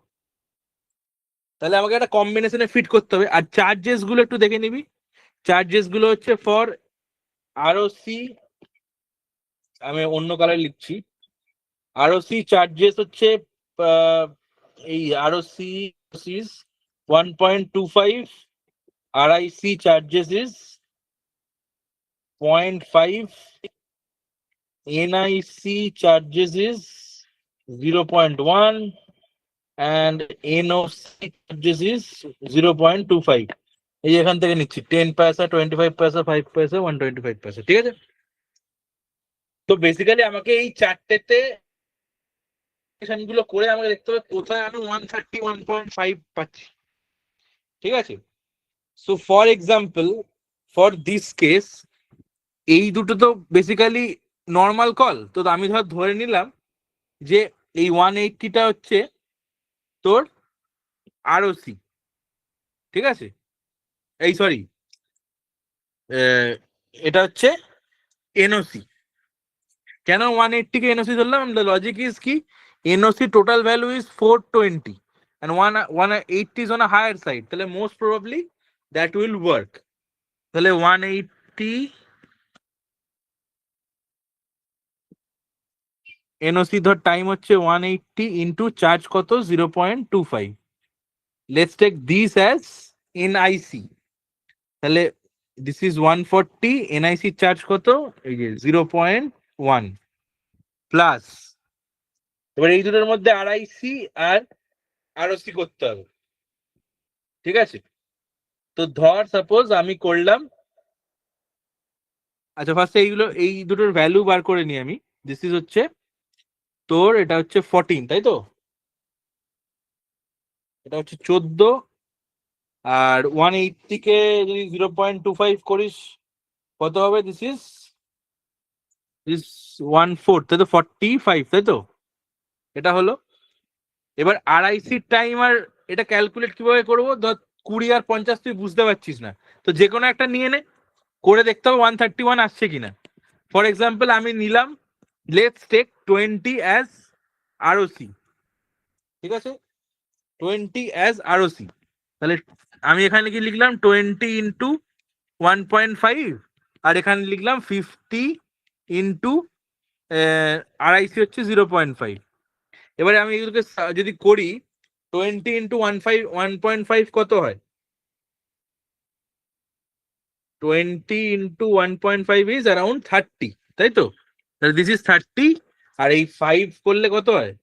B: তাহলে আমাকে একটা কম্বিনেশনে ফিট করতে হবে। আর চার্জেস গুলো একটু দেখে নিবি, চার্জেস গুলো হচ্ছে ফর ROC, আমি অন্য কালার লিখছি, ROC চার্জেস হচ্ছে এই ROC is 1.25, RIC charges is 0.5, NIC charges is 0.1 and NOC charges is 0.25. এই এখান থেকে নিচ্ছি 10 পয়সা, 25 পয়সা, 5 পয়সা, 125 পয়সা, ঠিক আছে. তো বেসিক্যালি আমাকে এই চারটেতে গুলো করে আমাকে দেখতে হবে কোথায় আমি 131.5 পাচ্ছি, ঠিক আছে. So for example for this case এই দুটো তো বেসিক্যালি নর্মাল কল, তো আমি ধরে নিলাম যে এই 180টা হচ্ছে তোর ROC, ঠিক আছে, এই সরি এটা হচ্ছে NOC. কেন 180 কে NOC ধরলাম? the logic is কি NOC total value is 420 and 180 is on a higher side, তাহলে most probably that will work. তাহলে 180 NOC ধর টাইম হচ্ছে 180 ইন্টু চার্জ কত 0.25. Let's take this as NIC, তাহলে দিস ইজ 140, NIC চার্জ কত এই যে 0.1 প্লাস, এবার এই দুটোর মধ্যে RIC আর ROC করতে হবে,
A: ঠিক আছে? তো ধর সাপোজ আমি করলাম, আচ্ছা ফার্স্ট এইগুলো এই দুটোর ভ্যালু বার করে নিই আমি। দিস ইজ হচ্ছে তোর, এটা হচ্ছে 14, তাই তো? এটা হচ্ছে 14, আর 180 কে যদি 0.25 করিস কত হবে? দিস ইজ 1/4, তাই তো? 45, তাই তো? এটা হলো। এবার আড়াইসির টাইম আর এটা ক্যালকুলেট কিভাবে করবো? ধর 20 আর 50 তুই বুঝতে পারছিস না, তো যে কোনো একটা নিয়ে নে, করে দেখতে হবে 131 আসছে কিনা। ফর এক্সাম্পল আমি নিলাম, লেটস টেক 20 অ্যাজ আরওসি, ঠিক আছে? 20 অ্যাজ আরওসি, তাহলে আমি এখানে কি লিখলাম? 20 ইন্টু 1.5, আর এখানে লিখলাম 50 ইন্টু আড়াইশি হচ্ছে 0.5। এবারে আমি এগুলোকে যদি করি, 20 ইন্টু 1.5 কত হয়? 20 ইন্টু 1.5 ইজ অ্যারাউন্ড 30, তাই তো? তাহলে দিস ইজ 30, আর এই 5 করলে কত হয়?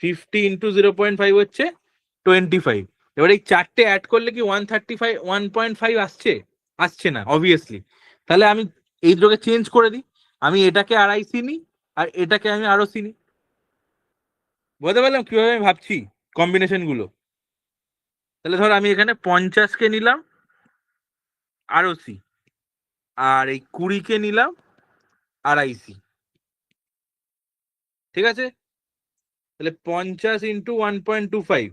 A: 50 ইন্টু 0.5 হচ্ছে 25। এবার এই চারটে অ্যাড করলে কি 135 1.5 আসছে? আসছে না অবভিয়াসলি। তাহলে আমি এই দুটোকে চেঞ্জ করে দিই, আমি এটাকে আড়াইশি নিই আর এটাকে আমি আরওসি নিই। বুঝতে পারলাম কিভাবে আমি ভাবছি কম্বিনেশন গুলো? তাহলে ধর আমি এখানে 50কে নিলাম আরওসি, আর এই 20কে নিলাম আড়াইশি, ঠিক আছে? তাহলে 50 ইন্টু 1.25,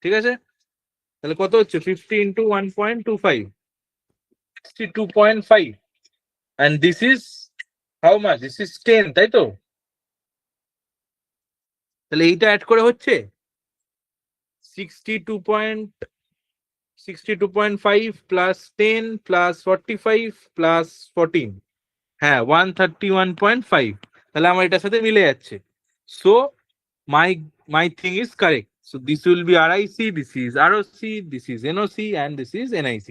A: ঠিক আছে? তাহলে কত হচ্ছে? 50 into 1.25, 62.5, and this is how much? This is 10, তাই তো? তাহলে এইটা অ্যাড করে হচ্ছে 62.5 প্লাস 10 প্লাস 45 প্লাস 14, হ্যাঁ 131.5। তাহলে আমার এটার সাথে মিলে যাচ্ছে। So my my thing is correct. So this will be RIC, this is ROC, this is NOC, and this is NIC.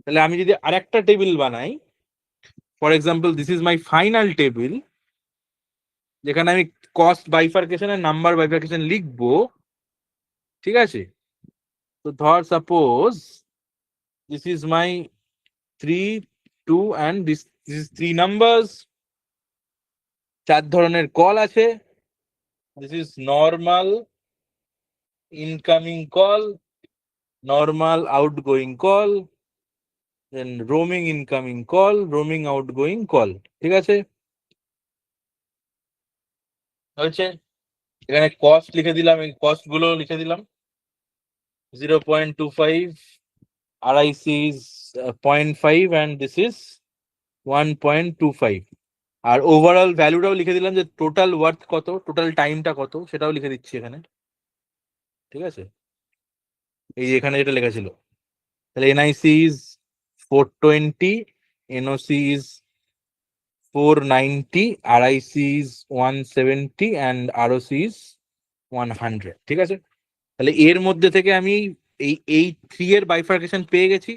A: তাহলে আমি যদি আরেকটা টেবিল বানাই, for example this is my final table, যেখানে আমি কস্ট বাইফার্কেশন আর নাম্বার বাইফার্কেশন লিখবো, ঠিক আছে? তো ধর suppose this is my 3, 2 and this is 3 numbers, 4 ধরনের কল আছে। This is normal incoming call, normal outgoing call, then roaming incoming call, roaming outgoing call, ঠিক আছে? হয়েছে। এখানে কস্ট লিখে দিলাম, এই কস্ট গুলো লিখে দিলাম। 0.25, RIC is 0.5, and this is 1.25, আর ওভারঅল ভ্যালুটাও লিখে দিলাম, যে টোটাল ওয়ার্থ কত, টোটাল টাইমটা কত, সেটাও লিখে দিচ্ছি এখানে, ঠিক আছে? এই যে এখানে যেটা লেখা ছিল। তাহলে NIC is 420, NOC is 490, RIC is 170, and ROC is 100, ঠিক আছে? তাহলে এর মধ্যে থেকে আমি এই 3 এর বাইফার্কেশন পেয়ে গেছি।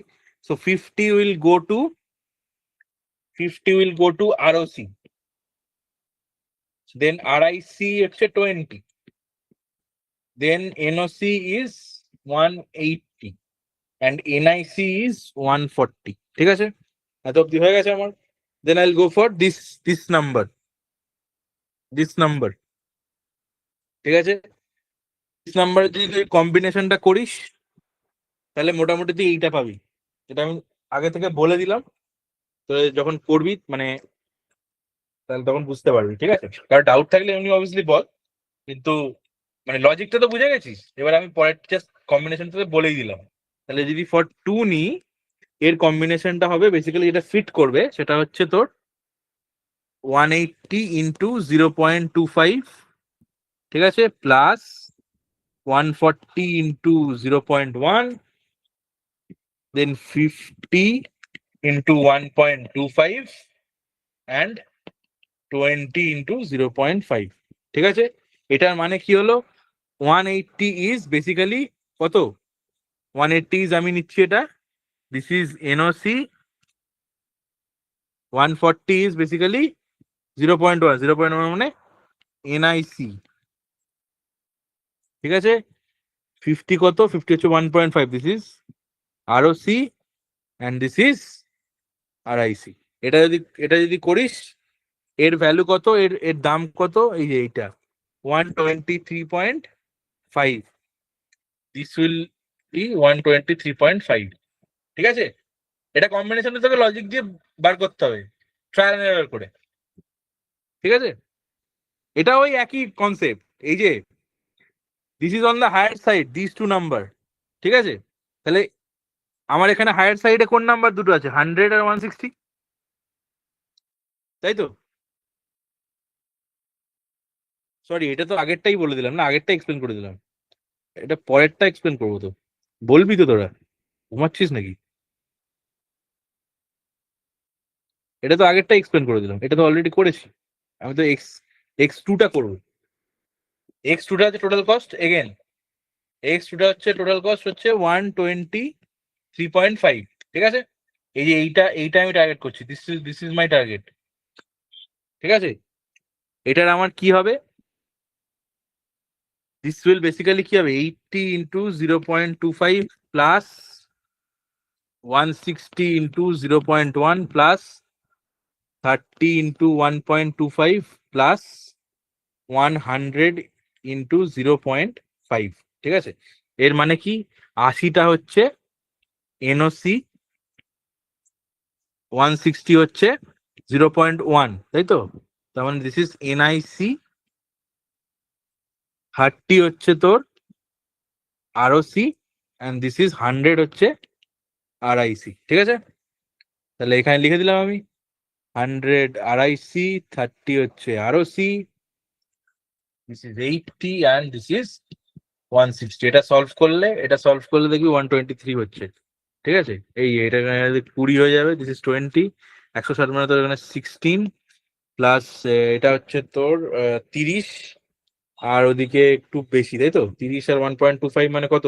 A: So 50 will go to ROC, then RIC হচ্ছে 20, then NOC is 180, and NIC is 140, ঠিক আছে? এত অব্দি হয়ে গেছে আমার। then I'll go for this number, ঠিক আছে? this number যদি তুই কম্বিনেশনটা করিস, তাহলে মোটামুটি তুই এইটা পাবি। এটা আমি আগে থেকে বলে দিলাম, তো যখন করবি মানে তাহলে তখন বুঝতে পারবি, ঠিক আছে? কারণ ডাউট থাকলে এমনি অবভিয়াসলি বল, কিন্তু মানে লজিকটা তো বুঝে গেছিস। এবার আমি পরের জাস্ট কম্বিনেশন তোকে বলেই দিলাম। তাহলে যদি ফর 2 নি, এর কম্বিনেশনটা হবে বেসিক্যালি, যেটা ফিট করবে সেটা হচ্ছে তোর 180 ইন্টু 0.25, ঠিক আছে, plus 140 into 0.1, then 50 into 1.25, and 20 into 0.5, ঠিক আছে? এটার মানে কি হলো? 180 ইজ বেসিক্যালি কত? 180 ইজ আমি নিচ্ছি এটা, this is NOC, 140 is basically 0.1 মানে NIC, ঠিক আছে? 50 কত? 50 হচ্ছে 1.5, this is ROC and this is RIC. এটা যদি করিস, এর ভ্যালু কত, এর দাম কত? এই যে এইটা 123.5, দিস উইল বি 123.5। ঠিক আছে, এটা কম্বিনেশনে তোকে লজিক দিয়ে বার করতে হবে, ট্রায়াল এন্ড এরর করে। ঠিক আছে, এটা ওই একই কনসেপ্ট। এই যে this is on the higher side, this two number. ঠিক আছে, তাহলে আমার এখানে হায়ার সাইডে কোন নাম্বার দুটো আছে? 100 আর 160, তাই তো? সরি, এটা তো আগেরটাই বলে দিলাম না, আগেরটা এক্সপ্লেন করে দিলাম, এটা পরেরটা এক্সপ্লেন করবো তো। বলবি তো তোরা, ঘুমাচ্ছিস নাকি? এটা তো আগেরটা এক্সপ্লেন করে দিলাম, এটা তো অলরেডি করেছি। আমি তো x2টা করবো। x2টা হচ্ছে টোটাল কস্ট, এগেন x2টা হচ্ছে টোটাল কস্ট হচ্ছে 123.5। ঠিক আছে, এই যে এইটা আমি টার্গেট করছি, দিস ইজ মাই টার্গেট। ঠিক আছে, এটার আমার কি হবে? দিস উইল বেসিক্যালি কি হবে? 80 into 0.25 plus 160 into 0.1 plus 30 into 1.25 plus 100 into 0.5। ঠিক আছে, এর মানে কি? 80টা হচ্ছে এনওসি, 160 হচ্ছে 0.1, তাই তো? তার মানে দিস ইজ এনআইসি, 30 হচ্ছে তোর আরওসি, অ্যান্ড দিস ইজ 100 হচ্ছে আরআইসি। ঠিক আছে, তাহলে এখানে লিখে দিলাম আমি 100 আরআইসি, 30 হচ্ছে ROC, this is 80 and this is 160। এটা সলভ করলে দেখবি 123 হচ্ছে। ঠিক আছে, এটা 20 হয়ে যাবে, দিস ইজ 20, 160 মানে তোর এখানে 16 প্লাস এটা হচ্ছে তোর 30, আর ওদিকে একটু বেশি, তাই তো? 30 আর 1.25 মানে কত?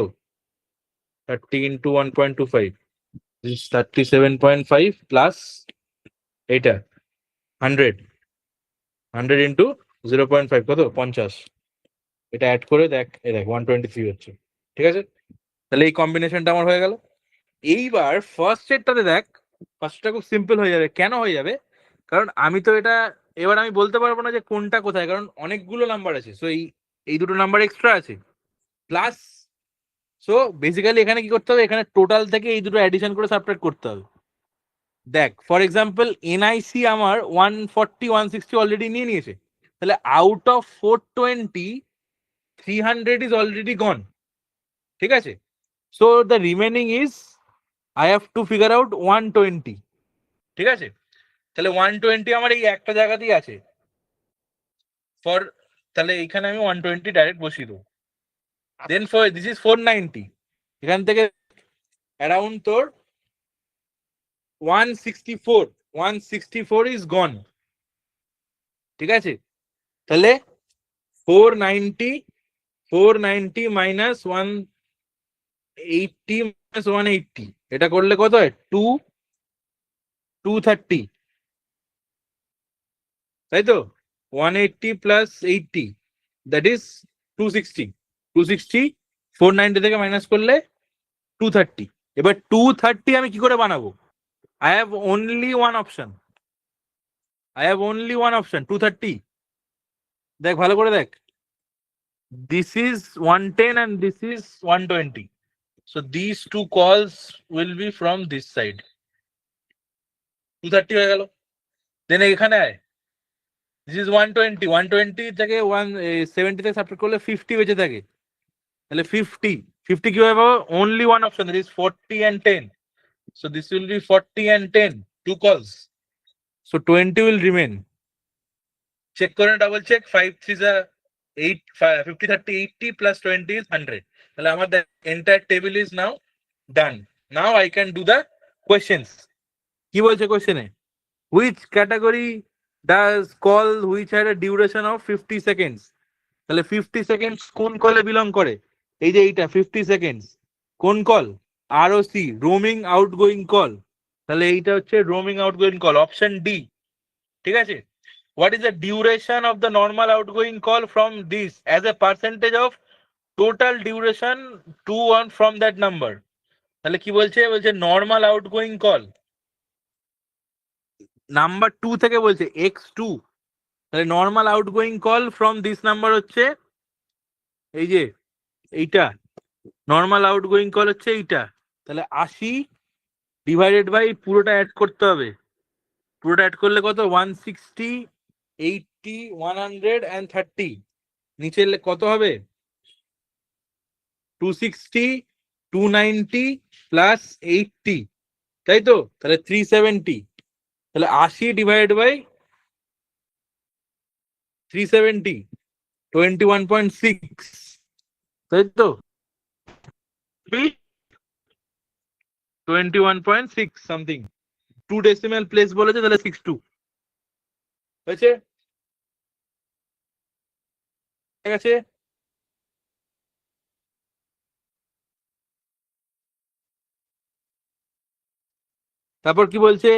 A: 30 ইন্টু 1.25, 37.5 প্লাস এইটা 100 ইন্টু 0.5 কত? 50। এটা অ্যাড করে দেখ, এই দেখ 123 হচ্ছে। ঠিক আছে, তাহলে এই কম্বিনেশনটা আমার হয়ে গেল। এইবার ফার্স্ট সেটটাতে দেখ, ফার্স্টটা খুব সিম্পল হয়ে যাবে। কেন হয়ে যাবে? কারণ আমি তো এটা এবার আমি বলতে পারবো না যে কোনটা কোথায়, কারণ অনেকগুলো নাম্বার আছে। সো এই দুটো নাম্বার এক্সট্রা আছে, প্লাস সো বেসিক্যালি এখানে কি করতে হবে? এখানে টোটাল থেকে এই দুটো অ্যাডিশন করে সাবট্রাক্ট করতে হবে। দেখ ফর এক্সাম্পল এনআইসি আমার 140 160 অলরেডি নিয়ে নিয়েছে, তাহলে আউট অফ 420 300 ইজ অলরেডি গন। ঠিক আছে, so the remaining is I have to figure out 120। ঠিক আছে, তাহলে 120 আমার এই একটা জায়গাতেই আছে ফর, তাহলে এখানে আমি 120 ডাইরেক্ট বসিয়ে দেবো। দেন ফর দিস ইজ 490, এখান থেকে অ্যারাউন্ড তোর 164 ইজ গন। ঠিক আছে, তাহলে 490 মাইনাস 180 মাইনাস 180, এটা করলে কত হয়? 230, তাই তো? 180 প্লাস 80, দ্যাট ইজ 260। 490 থেকে মাইনাস করলে 230। এবার 230 আমি কি করে বানাবো? I have only one option. 230। দেখ ভালো করে দেখ, this is 110 and this is 120, so these two calls will be from this side। 230 হয়ে গেল। দেন এখানে আয়, this is 120 থেকে 170 থেকে সাবট্রাক্ট করলে 50 বেঁচে থাকে, তাহলে 50 কিভাবে পাবো? only one option, that is 40 and 10, so this will be 40 and 10, two calls, so 20 will remain। Check করে ডাবল চেক, 5 3 যা 8, 50 30 80 plus 20 is 100। তাহলে আমার the entire table is now done। now I can do the questions। কি বলছে কোশ্চেনে? which category does call which had a duration of 50 seconds? তাহলে 50 seconds কোন কলে বিলং করে? এই যে এইটা 50 seconds কোন call? ROC, roaming outgoing call। তাহলে এইটা হচ্ছে roaming outgoing call, option D. ঠিক আছে, what is the duration of the normal outgoing call from this as a percentage of
B: total duration 2 1 from that number. তাহলে কি বলছে, বলছে নর্মাল আউটগোয়িং কল নাম্বার 2 থেকে বলছে x2, তাহলে normal outgoing call from this number হচ্ছে এই যে এইটা, নর্মাল আউটগোয়িং কল হচ্ছে এইটা। তাহলে 80 ডিভাইডেড বাই পুরোটা অ্যাড করতে হবে, পুরোটা অ্যাড করলে কত 160 80 130, নিচে কত হবে 260 290 প্লাস 80, তাই তো? তাহলে 370, তাহলে 80 ডিভাইড বাই 370 21.6, তাই তো? 21.6 সামথিং, 2 ডেসিমেল প্লেস বলেছে, তাহলে 62 হয়েছে, ঠিক আছে। তারপর কি বলছে,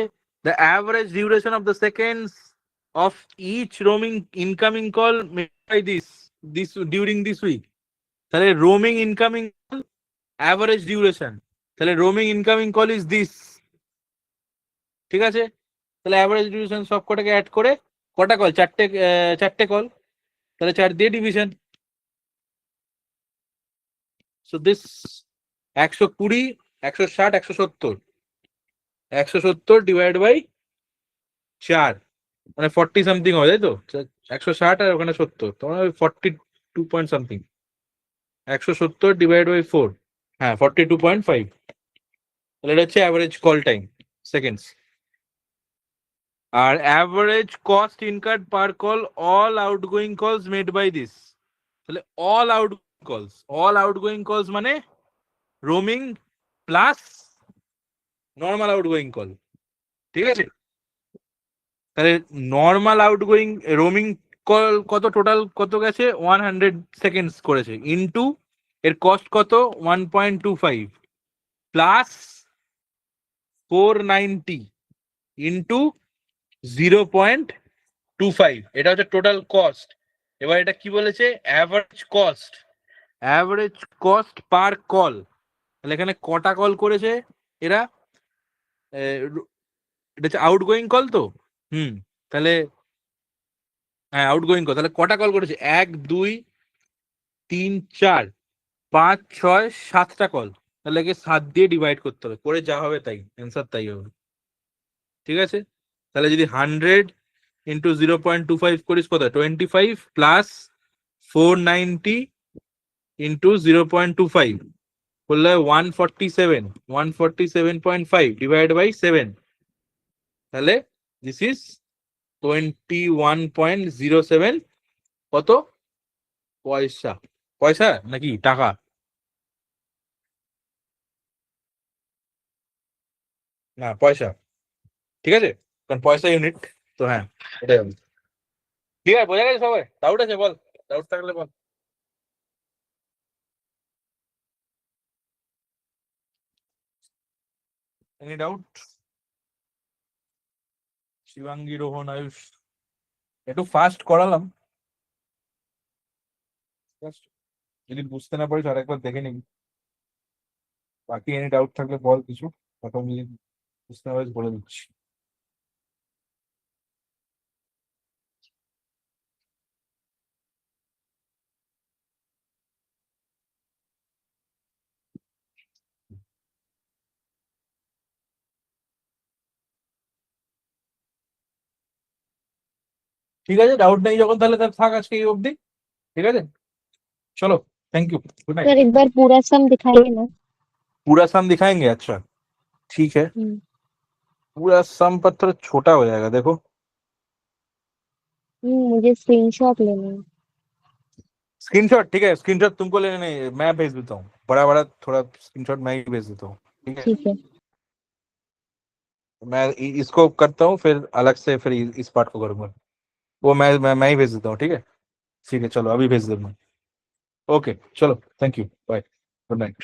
B: the average duration of the seconds of each roaming incoming call by this during this week. তাহলে রোমিং ইনকামিং অ্যাভারেজ ডিউরেশন, তাহলে roaming incoming call is this, ঠিক আছে। তাহলে অ্যাভারেজ ডিউরেশন সব কটাকে অ্যাড করে কটা কল, চারটে, চারটে কল, তাহলে 4 দিয়ে division. So this 120 160 170, 170 divide by 4 মানে 40 সামথিং হবে, তাই তো? 160 আর ওখানে 70, তোমার 42 পয়েন্ট সামথিং, 170 ডিভাইড বাই 4, হ্যাঁ 42.5। তাহলে এটা হচ্ছে অ্যাভারেজ কল টাইম সেকেন্ডস। আর অ্যাভারেজ কস্ট ইনকার্ড পার কল অল আউটগোয়িং কলস মেড বাই দিস, তাহলে অল আউটগোয়িং কলস মানে roaming plus normal outgoing call, ঠিক আছে। তাহলে নর্মাল আউটগোয়িং রোমিং কল কত, টোটাল কত গেছে 100 সেকেন্ডস করেছে, ইনটু এর কস্ট কত 1.25 প্লাস 490 ইনটু 0.25, এটা হচ্ছে টোটাল কস্ট। এবার এটা কি বলেছে, অ্যাভারেজ কস্ট পার কল। তাহলে এখানে কটা কল করেছে এরা, এটা হচ্ছে আউটগোয়িং কল তো, হুম, তাহলে হ্যাঁ আউটগোয়িং কল, তাহলে কটা কল করেছে 1 2 3 4 5 6 7টা কল, তাহলে একে 7 দিয়ে ডিভাইড করতে হবে, করে যা হবে তাই অ্যান্সার তাই হবে, ঠিক আছে। তাহলে যদি 100 ইন্টু 0.25 করিস কত 25 প্লাস 490 ইন্টু 0.25 করলে 147 ডিভাইড বাই 7, তাহলে দিস ইজ 21.07 কত পয়সা, পয়সা নাকি টাকা, না পয়সা, ঠিক আছে, কারণ পয়সা ইউনিট, তো হ্যাঁ এটাই হবে। ঠিক আছে, বোঝা গেছে সবাই? ডাউট আছে বল, ডাউট থাকলে বল। Any doubt? শিবাঙ্গী, রোহন, আয়ুষ, একটু ফাস্ট করালাম, Just যদি বুঝতে না পারিস আরেকবার দেখে নিবি, বাকি এনি ডাউট থাকলে বল কিছু, প্রথম যদি বুঝতে না পারিস বলে দিচ্ছি। ঠিক আছে, ডাউট নেই যখন তাহলে তার থাক আজকে এই অবধি, ঠিক আছে, चलो, thank you, good night.
C: Sir एक बार पूरा सम दिखाइए ना।
B: पूरा सम दिखाएंगे, अच्छा ठीक है।
C: हम्म
B: पूरा सम पर थोड़ा छोटा हो जाएगा, देखो।
C: मुझे स्क्रीनशॉट लेना है।
B: स्क्रीनशॉट, ठीक है, स्क्रीनशॉट तुमको लेने नहीं, मैं भेज देता हूँ, बड़ा बड़ा थोड़ा स्क्रीनशॉट मैं ही भेज देता हूँ, ठीक है।
C: ठीक है।
B: मैं इसको करता हूँ, फिर अलग से फिर इस पार्ट को करूंगा, वो मैं ही भेज देता हूँ, ठीक है। ठीक है, चलो अभी भेज दूंगा। ओके चलो, thank you, bye, good night.